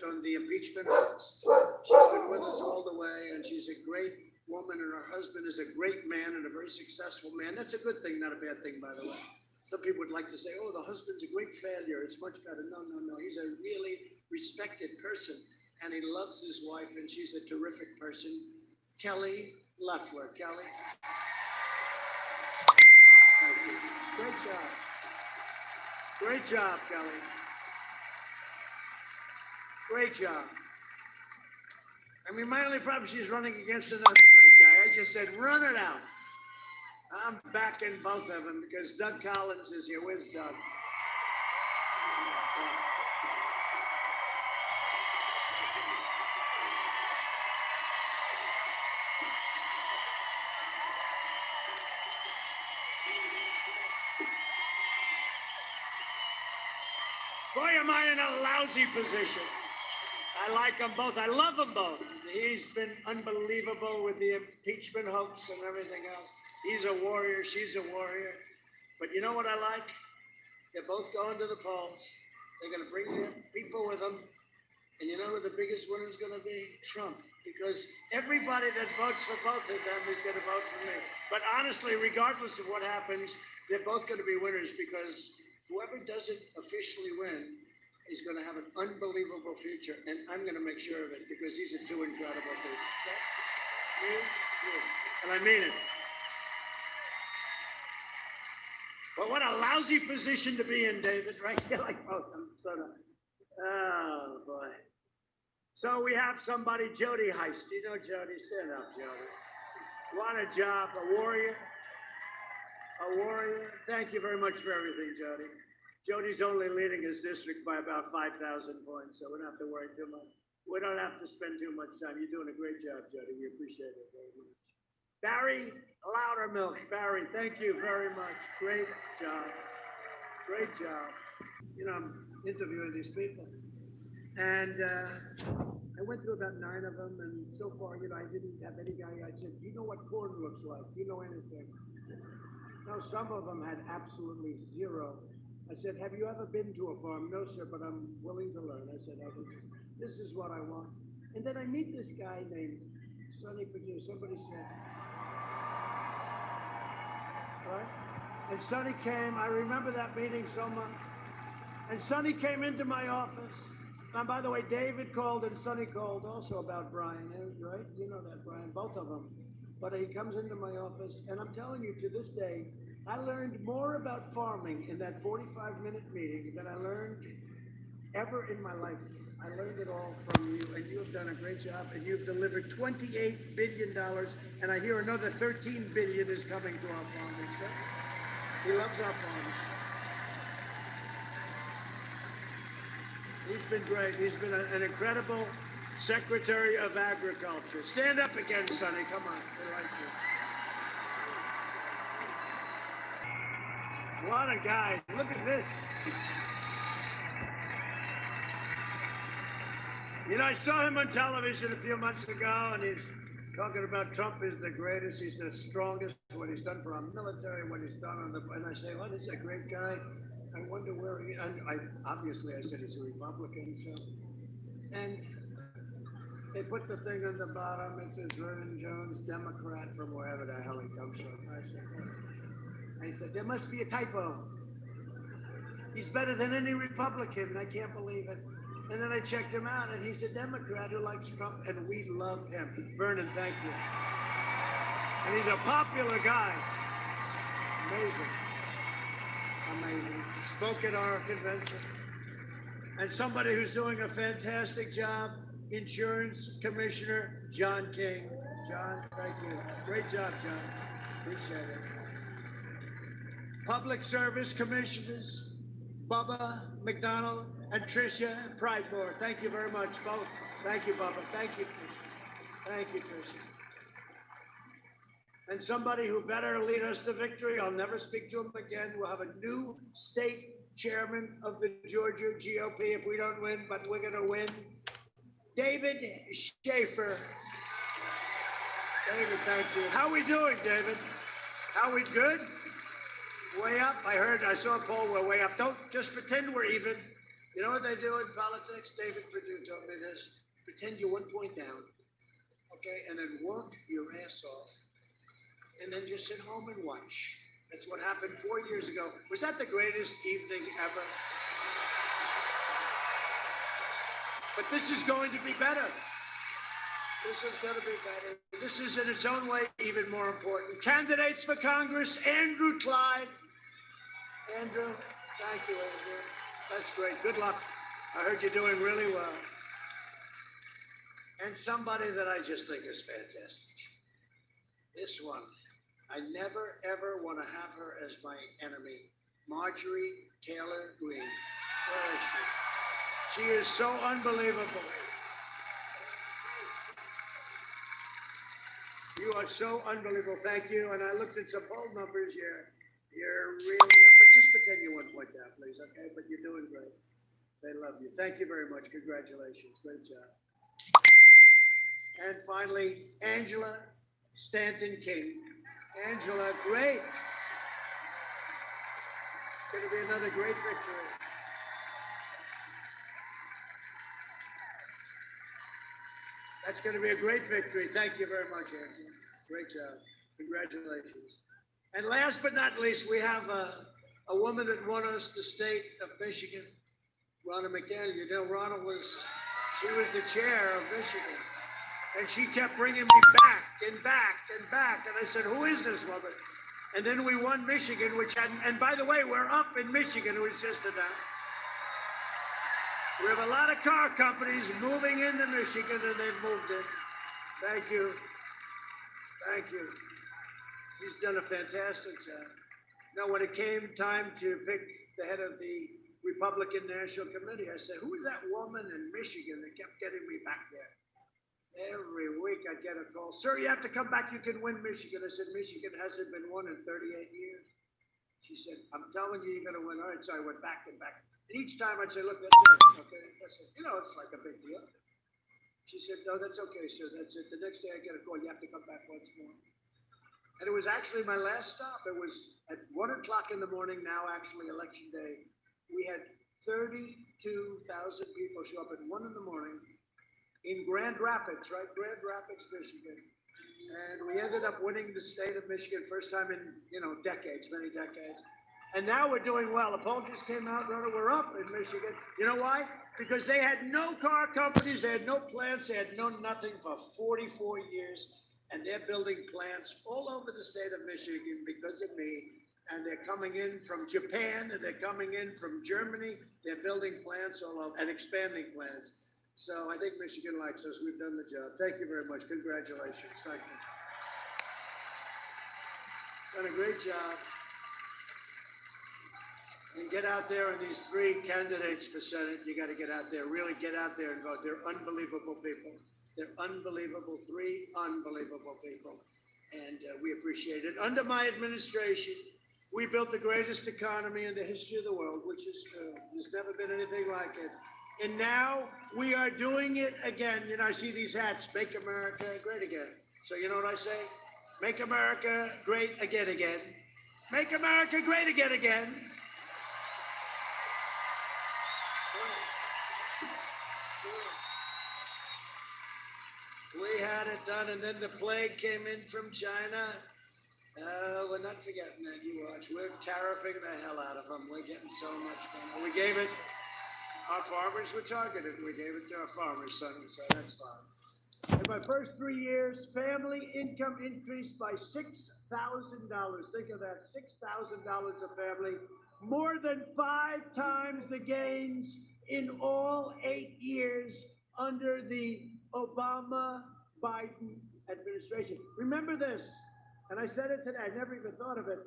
on the impeachment votes. She's been with us all the way, and she's a great woman, and her husband is a great man and a very successful man. That's a good thing, not a bad thing, by the way. Some people would like to say, oh, the husband's a great failure. It's much better. No, no, no. He's a really respected person, and he loves his wife, and she's a terrific person. Kelly Loeffler. Kelly. Thank you. Great job. Great job, Kelly. Great job. I mean, my only problem, she's running against another great guy. I just said, run it out. I'm backing both of them because Doug Collins is here. Where's Doug? Boy, am I in a lousy position. I like them both. I love them both. He's been unbelievable with the impeachment hoax and everything else. He's a warrior. She's a warrior. But you know what I like? They're both going to the polls. They're going to bring their people with them. And you know who the biggest winner is going to be? Trump. Because everybody that votes for both of them is going to vote for me. But honestly, regardless of what happens, they're both going to be winners because whoever doesn't officially win is going to have an unbelievable future. And I'm going to make sure of it because these are two incredible people. Okay? And I mean it. But what a lousy position to be in, David, right? Like both of them. So nice. Oh, boy. So we have somebody, Jody Heist. You know Jody? Stand up, Jody. What a job. A warrior. A warrior. Thank you very much for everything, Jody. Jody's only leading his district by about 5,000 points, so we don't have to worry too much. We don't have to spend too much time. You're doing a great job, Jody. We appreciate it very much. Barry Loudermilk. Barry, thank you very much. Great job. Great job. You know, I'm interviewing these people. And I went through about 9 of them. And so far, you know, I didn't have any guy. I said, do you know what corn looks like? Do you know anything? No, some of them had absolutely zero. I said, have you ever been to a farm? No, sir, but I'm willing to learn. I said, this is what I want. And then I meet this guy named Sonny Perdue. Somebody said, right? And Sonny came, I remember that meeting so much. And Sonny came into my office. And by the way, David called and Sonny called also about Brian, right? You know that, Brian, both of them. But he comes into my office, and I'm telling you, to this day, I learned more about farming in that 45-minute meeting than I learned ever in my life. I learned it all from you, and you have done a great job, and you've delivered $28 billion, and I hear another $13 billion is coming to our farmers. Right? He loves our farmers. He's been great. He's been an incredible Secretary of Agriculture. Stand up again, Sonny. Come on. We like you. What a guy. Look at this. You know, I saw him on television a few months ago, and he's talking about Trump is the greatest, he's the strongest, what he's done for our military, what he's done on the, and I say, well, this is a great guy. I wonder where he, and obviously I said he's a Republican, so, and they put the thing on the bottom, it says Vernon Jones, Democrat from wherever the hell he comes from. I said, there must be a typo. He's better than any Republican, I can't believe it. And then I checked him out, and he's a Democrat who likes Trump, and we love him. Vernon, thank you. And he's a popular guy. Amazing. Amazing. Spoke at our convention. And somebody who's doing a fantastic job, Insurance Commissioner John King. John, thank you. Great job, John. Appreciate it. Public Service Commissioners, Bubba McDonald and Tricia Pridemore. Thank you very much, both. Thank you, Bubba. Thank you, Tricia. Thank you, Tricia. And somebody who better lead us to victory, I'll never speak to him again. We'll have a new state chairman of the Georgia GOP if we don't win, but we're going to win. David Schaefer. David, thank you. How are we doing, David? How are we good? Way up. I saw a poll, we're way up. Don't just pretend we're even. You know what they do in politics? David Perdue told me this. Pretend you're 1 point down, okay, and then work your ass off, and then just sit home and watch. That's what happened 4 years ago. Was that the greatest evening ever? But this is going to be better. This is going to be better. This is in its own way even more important. Candidates for Congress, Andrew Clyde. Andrew, thank you, Andrew. That's great. Good luck. I heard you're doing really well. And somebody that I just think is fantastic. This one. I never, ever want to have her as my enemy. Marjorie Taylor Greene. Where is she? She is so unbelievable. You are so unbelievable. Thank you. And I looked at some poll numbers. You're really up. But just pretend you 1 point down, please, okay? But you're doing great. They love you. Thank you very much. Congratulations. Great job. And finally, Angela Stanton King. Angela, great. Going to be another great victory. That's going to be a great victory. Thank you very much, Angela. Great job. Congratulations. And last but not least, we have a woman that won us the state of Michigan, Ronna McDaniel. You know, Ronna she was the chair of Michigan. And she kept bringing me back and back and back. And I said, who is this woman? And then we won Michigan, and by the way, we're up in Michigan. It was just announced. We have a lot of car companies moving into Michigan, and they've moved in. Thank you. Thank you. He's done a fantastic job. Now, when it came time to pick the head of the Republican National Committee, I said, who is that woman in Michigan that kept getting me back there? Every week I'd get a call. Sir, you have to come back. You can win Michigan. I said, Michigan hasn't been won in 38 years. She said, I'm telling you, you're going to win. All right, so I went back and back. And each time I'd say, look, that's it. Okay. I said, you know, it's like a big deal. She said, no, that's okay, sir. That's it. The next day I get a call. You have to come back once more. And it was actually my last stop. It was at 1 o'clock in the morning, now actually election day. We had 32,000 people show up at 1 in the morning in Grand Rapids, right? Grand Rapids, Michigan. And we ended up winning the state of Michigan, first time in, decades, many decades. And now we're doing well. The poll just came out, we're up in Michigan. You know why? Because they had no car companies, they had no plants, they had no nothing for 44 years. And they're building plants all over the state of Michigan because of me. And they're coming in from Japan, and they're coming in from Germany. They're building plants all over and expanding plants. So I think Michigan likes us. We've done the job. Thank you very much. Congratulations. Thank you. Done a great job. And get out there, and these three candidates for Senate, you got to get out there. Really get out there and vote. They're unbelievable people. They're unbelievable. Three unbelievable people. And we appreciate it. Under my administration, we built the greatest economy in the history of the world, which is true. There's never been anything like it. And now we are doing it again. I see these hats, Make America Great Again. So you know what I say? Make America great again, again. Make America great again, again. We had it done, and then the plague came in from China. We're not forgetting that, you watch. We're tariffing the hell out of them. We're getting so much money. We gave it. Our farmers were targeted. We gave it to our farmers, so that's fine. In my first 3 years, family income increased by $6,000. Think of that, $6,000 a family. More than 5 times the gains in all 8 years under the Obama-Biden administration. Remember this, and I said it today. I never even thought of it.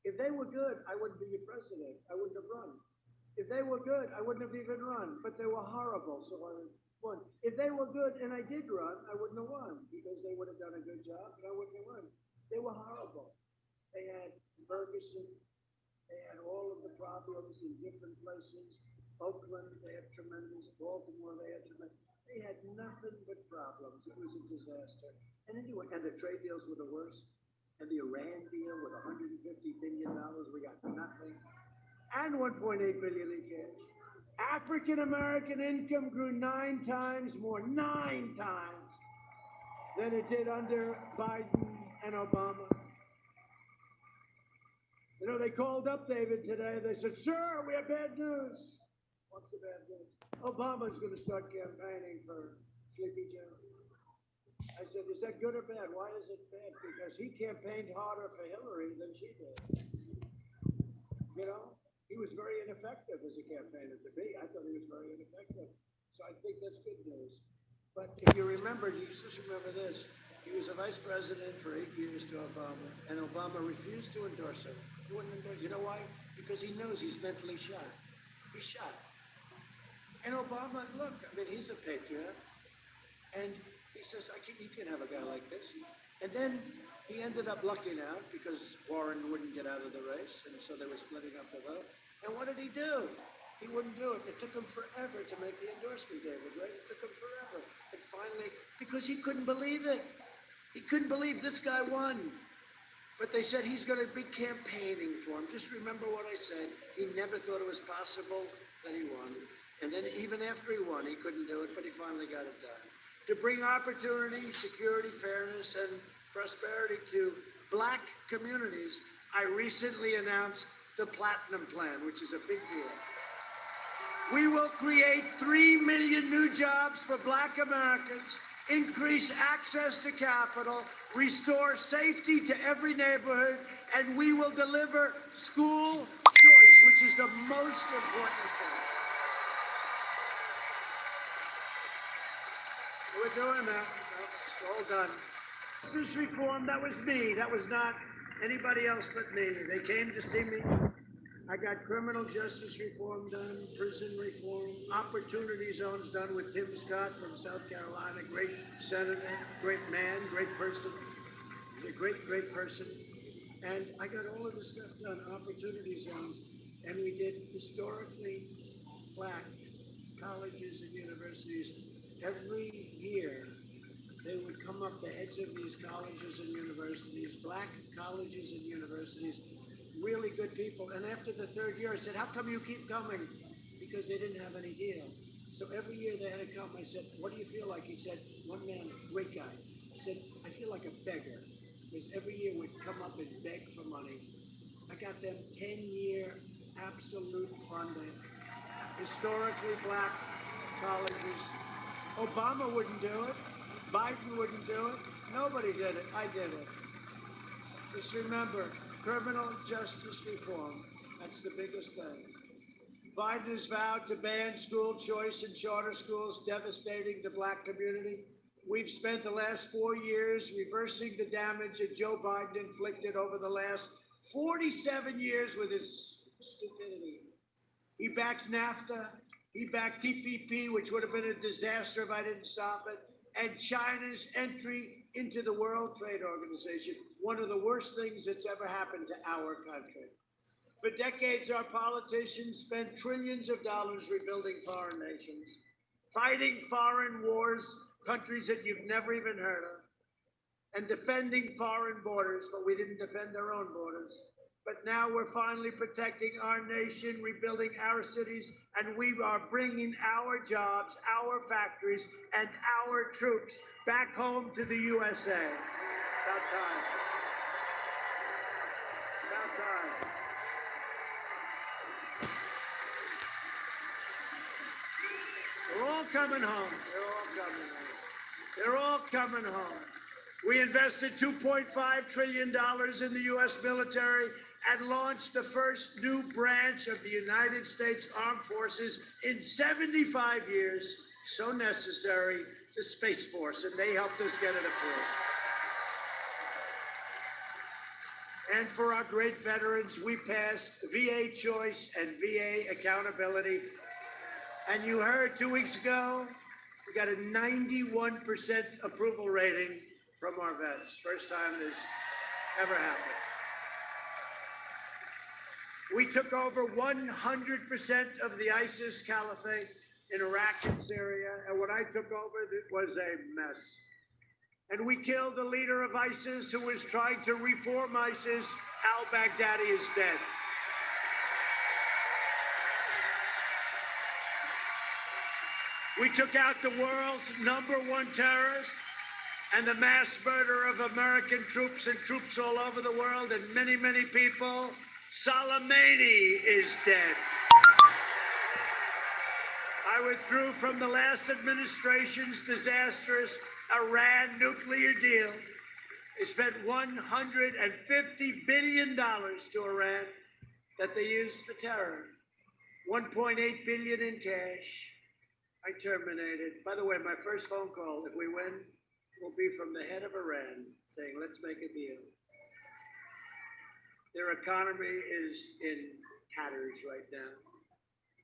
If they were good, I wouldn't be your president. I wouldn't have run. If they were good, I wouldn't have even run, but they were horrible, so I won. If they were good and I did run, I wouldn't have won because they would have done a good job, and I wouldn't have run. They were horrible. They had Ferguson, they had all of the problems in different places. Oakland, they had tremendous. Baltimore, they had tremendous. They had nothing but problems. It was a disaster. And anyway, and the trade deals were the worst. And the Iran deal with $150 billion, we got nothing. And $1.8 billion in cash. African American income grew 9 times more, 9 times, than it did under Biden and Obama. They called up David today. They said, sir, we have bad news. What's the bad news? Obama's going to start campaigning for Sleepy Joe. I said, is that good or bad? Why is it bad? Because he campaigned harder for Hillary than she did. He was very ineffective as a campaigner to me. I thought he was very ineffective. So I think that's good news. But if you remember, you just remember this. He was a vice president for 8 years to Obama, and Obama refused to endorse him. He wouldn't endorse. You know why? Because he knows he's mentally shot. He's shot. And Obama, look, he's a patriot. And he says, you can have a guy like this. And then he ended up lucking out because Warren wouldn't get out of the race, and so they were splitting up the vote. And what did he do? He wouldn't do it. It took him forever to make the endorsement, David, right? It took him forever. And finally, because he couldn't believe it. He couldn't believe this guy won. But they said he's going to be campaigning for him. Just remember what I said. He never thought it was possible that he won. And then even after he won, he couldn't do it, but he finally got it done. To bring opportunity, security, fairness, and prosperity to Black communities, I recently announced the Platinum Plan, which is a big deal. We will create 3 million new jobs for Black Americans, increase access to capital, restore safety to every neighborhood, and we will deliver school choice, which is the most important thing. We're doing that. It's all done. Justice reform, that was me. That was not anybody else but me. They came to see me. I got criminal justice reform done, prison reform, opportunity zones done with Tim Scott from South Carolina, great senator, great man, great person. He's a great, great person. And I got all of this stuff done, opportunity zones, and we did historically Black colleges and universities. Every year, they would come up, the heads of these colleges and universities, Black colleges and universities, really good people. And after the third year, I said, how come you keep coming? Because they didn't have any deal. So every year they had to come. I said, what do you feel like? He said, one man, great guy, he said, I feel like a beggar. Because every year we'd come up and beg for money. I got them 10-year absolute funding. Historically Black colleges. Obama wouldn't do it. Biden wouldn't do it. Nobody did it. I did it. Just remember, criminal justice reform. That's the biggest thing. Biden has vowed to ban school choice in charter schools, devastating the Black community. We've spent the last 4 years reversing the damage that Joe Biden inflicted over the last 47 years with his stupidity. He backed NAFTA. He backed TPP, which would have been a disaster if I didn't stop it, and China's entry into the World Trade Organization, one of the worst things that's ever happened to our country. For decades, our politicians spent trillions of dollars rebuilding foreign nations, fighting foreign wars, countries that you've never even heard of, and defending foreign borders, but we didn't defend our own borders. But now we're finally protecting our nation, rebuilding our cities, and we are bringing our jobs, our factories, and our troops back home to the USA. About time. About time. They're all coming home. They're all coming home. They're all coming home. We invested $2.5 trillion in the U.S. military and launched the first new branch of the United States Armed Forces in 75 years. So necessary, the Space Force, and they helped us get it approved. And for our great veterans, we passed VA choice and VA accountability. And you heard 2 weeks ago, we got a 91% approval rating from our vets. First time this ever happened. We took over 100% of the ISIS caliphate in Iraq and Syria, and when I took over, it was a mess. And we killed the leader of ISIS who was trying to reform ISIS. Al-Baghdadi is dead. We took out the world's #1 terrorist and the mass murder of American troops and troops all over the world and many, many people. Soleimani is dead. I withdrew from the last administration's disastrous Iran nuclear deal. They spent $150 billion to Iran that they used for terror. $1.8 billion in cash. I terminated. By the way, my first phone call, if we win, will be from the head of Iran saying, let's make a deal. Their economy is in tatters right now.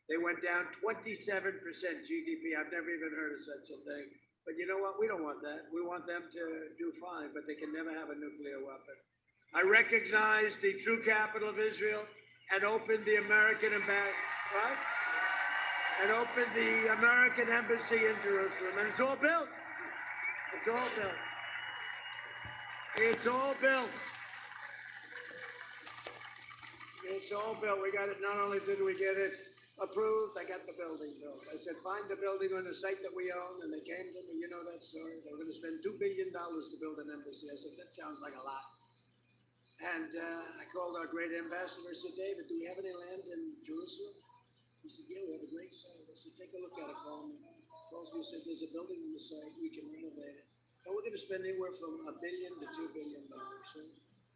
They went down 27% GDP. I've never even heard of such a thing. But you know what? We don't want that. We want them to do fine, but they can never have a nuclear weapon. I recognize the true capital of Israel and opened the American embassy. What? and opened the American embassy in Jerusalem. And it's all built. It's all built. It's all built. It's all built. We got it. Not only did we get it approved, I got the building built. I said, find the building on the site that we own. And they came to me. You know that story. They were going to spend $2 billion to build an embassy. I said, that sounds like a lot. And I called our great ambassador. I said, David, do we have any land in Jerusalem? He said, yeah, we have a great site. I said, take a look at it. Call me. He calls me and said, there's a building on the site. We can renovate it. And we're going to spend anywhere from $1 billion to $2 billion. So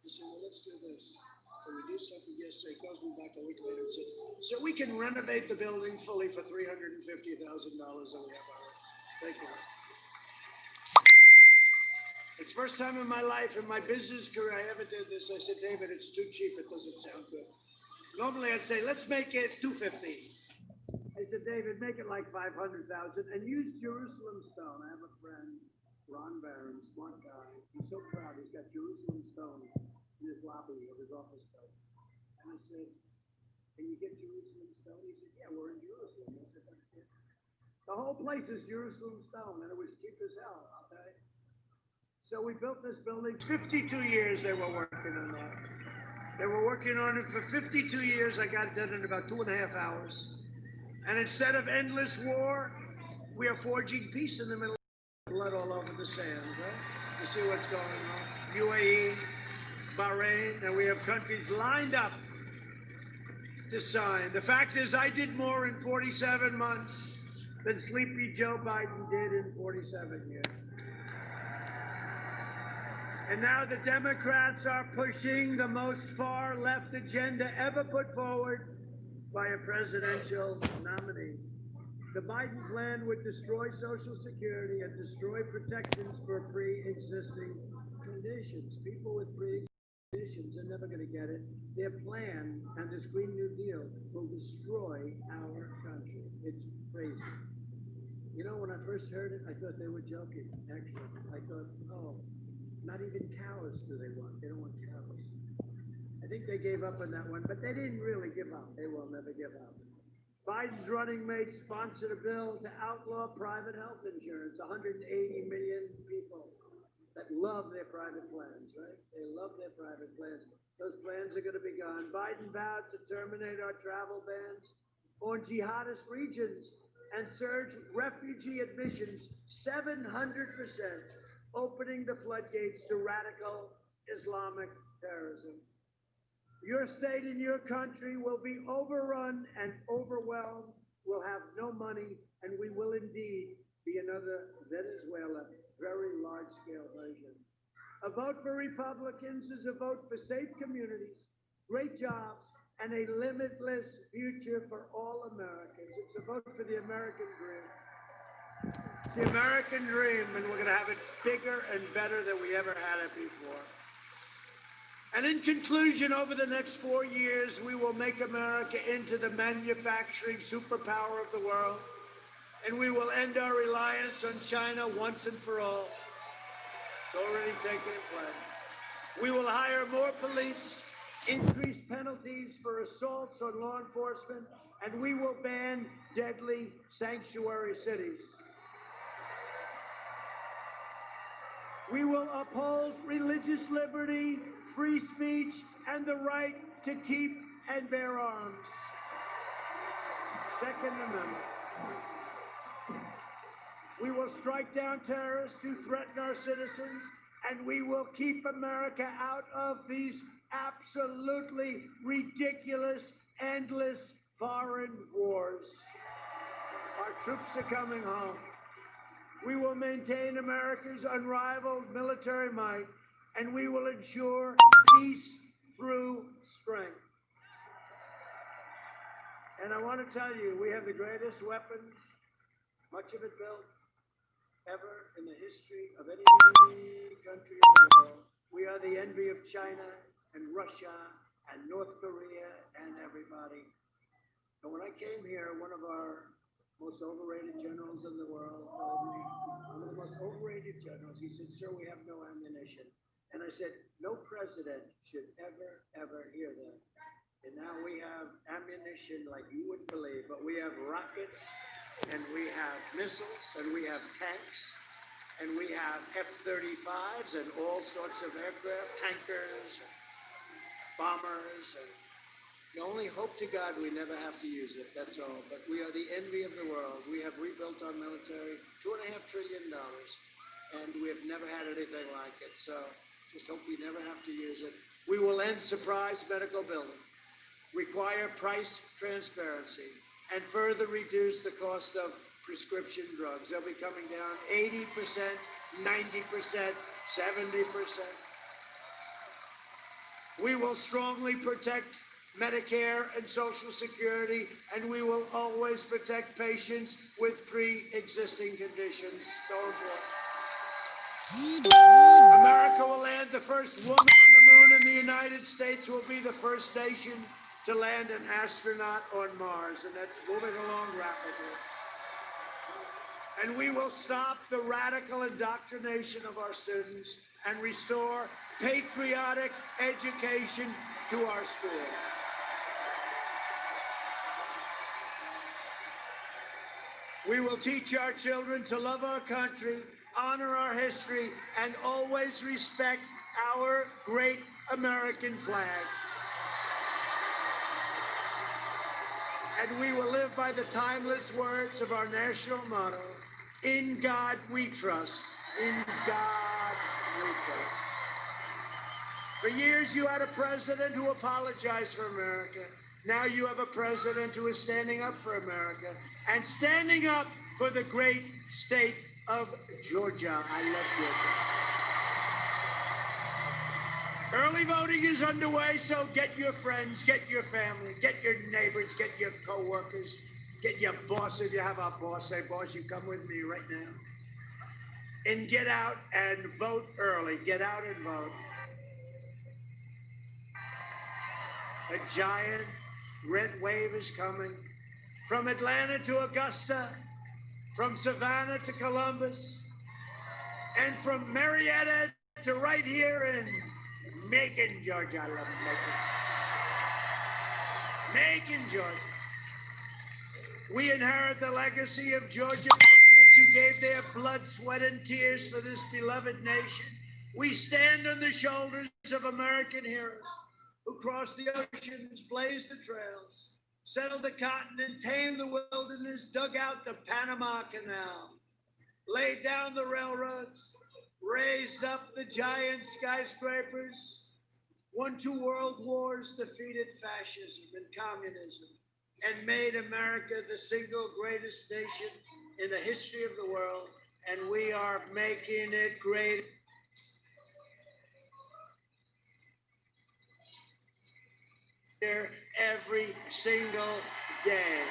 he said, well, let's do this. So we do something yesterday. He calls me back a week later and said, so we can renovate the building fully for $350,000. And we have our, thank you. It's the first time in my life, in my business career, I ever did this. I said, David, it's too cheap. It doesn't sound good. Normally I'd say, let's make it $250,000. I said, David, make it like $500,000 and use Jerusalem stone. I have a friend, Ron Barron, smart guy. He's so proud. He's got Jerusalem stone in his lobby of his office building. And I said, can you get Jerusalem stone? He said, yeah, we're in Jerusalem. I said, that's good. The whole place is Jerusalem stone, and it was cheap as hell, I'll tell you. So we built this building. 52 years they were working on that. They were working on it for 52 years. I got it done in about 2.5 hours. And instead of endless war, we are forging peace in the Middle East. Blood all over the sand, right? You see what's going on? UAE, Bahrain, and we have countries lined up to sign. The fact is, I did more in 47 months than Sleepy Joe Biden did in 47 years. And now the Democrats are pushing the most far-left agenda ever put forward by a presidential nominee. The Biden plan would destroy Social Security and destroy protections for pre-existing conditions. People with pre-existing conditions are never going to get it. Their plan and this Green New Deal will destroy our country. It's crazy. You know, when I first heard it, I thought they were joking, actually. I thought, oh, not even cows do they want. They don't want cows. I think they gave up on that one, but they didn't really give up. They will never give up. Biden's running mate sponsored a bill to outlaw private health insurance. 180 million people that love their private plans, right? They love their private plans. Those plans are going to be gone. Biden vowed to terminate our travel bans on jihadist regions and surge refugee admissions 700%, opening the floodgates to radical Islamic terrorism. Your state and your country will be overrun and overwhelmed. We'll have no money, and we will indeed be another Venezuela, very large-scale version. A vote for Republicans is a vote for safe communities, great jobs, and a limitless future for all Americans. It's a vote for the American dream. It's the American dream, and we're going to have it bigger and better than we ever had it before. And in conclusion, over the next 4 years, we will make America into the manufacturing superpower of the world, and we will end our reliance on China once and for all. It's already taking place. We will hire more police, increase penalties for assaults on law enforcement, and we will ban deadly sanctuary cities. We will uphold religious liberty, free speech, and the right to keep and bear arms. Second Amendment. We will strike down terrorists who threaten our citizens, and we will keep America out of these absolutely ridiculous, endless foreign wars. Our troops are coming home. We will maintain America's unrivaled military might, and we will ensure peace through strength. And I want to tell you, we have the greatest weapons, much of it built, ever in the history of any country in the world. We are the envy of China and Russia and North Korea and everybody. And when I came here, one of our most overrated generals in the world told me, one of the most overrated generals, he said, sir, we have no ammunition. And I said, no president should ever, ever hear that. And now we have ammunition like you wouldn't believe, but we have rockets, and we have missiles, and we have tanks, and we have F-35s and all sorts of aircraft, tankers, bombers, and the only hope to God we never have to use it, that's all. But we are the envy of the world. We have rebuilt our military, $2.5 trillion, and we have never had anything like it. So just hope we never have to use it. We will end surprise medical billing, require price transparency, and further reduce the cost of prescription drugs. They'll be coming down 80%, 90%, 70%. We will strongly protect Medicare and Social Security, and we will always protect patients with pre-existing conditions. So important. America will land the first woman on the moon, and the United States will be the first nation to land an astronaut on Mars, and that's moving along rapidly. And we will stop the radical indoctrination of our students and restore patriotic education to our schools. We will teach our children to love our country, honor our history, and always respect our great American flag. And we will live by the timeless words of our national motto, "In God we trust, in God we trust." For years you had a president who apologized for America. Now you have a president who is standing up for America and standing up for the great state of Georgia. I love Georgia. Early voting is underway, so get your friends, get your family, get your neighbors, get your co-workers, get your boss. If you have a boss, say, "Boss, you come with me right now." And get out and vote early. Get out and vote. A giant red wave is coming from Atlanta to Augusta, from Savannah to Columbus, and from Marietta to right here in Macon, Georgia. I love Macon. Macon, Georgia. We inherit the legacy of Georgia patriots who gave their blood, sweat, and tears for this beloved nation. We stand on the shoulders of American heroes who crossed the oceans, blazed the trails, settled the continent, tamed the wilderness, dug out the Panama Canal, laid down the railroads, raised up the giant skyscrapers, won 2 world wars, defeated fascism and communism, and made America the single greatest nation in the history of the world. And we are making it great. Every single day.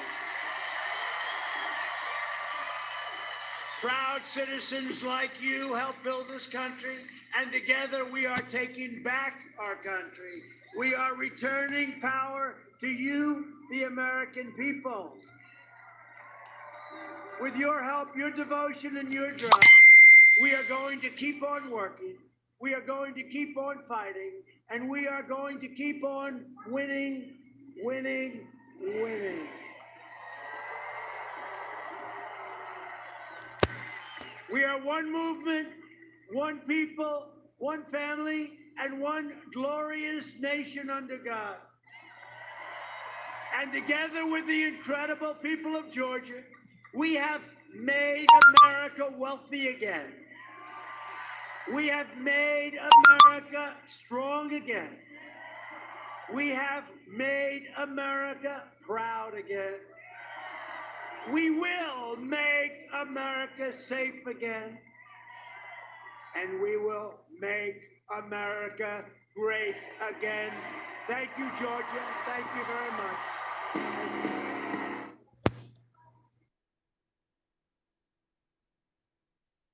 Proud citizens like you help build this country, and together we are taking back our country. We are returning power to you, the American people. With your help, your devotion, and your drive, we are going to keep on working. We are going to keep on fighting, and we are going to keep on winning, winning, winning. We are one movement, one people, one family, and one glorious nation under God. And together with the incredible people of Georgia, we have made America wealthy again. We have made America strong again. We have made America proud again. We will make America safe again. And we will make America great again. Thank you, Georgia. Thank you very much.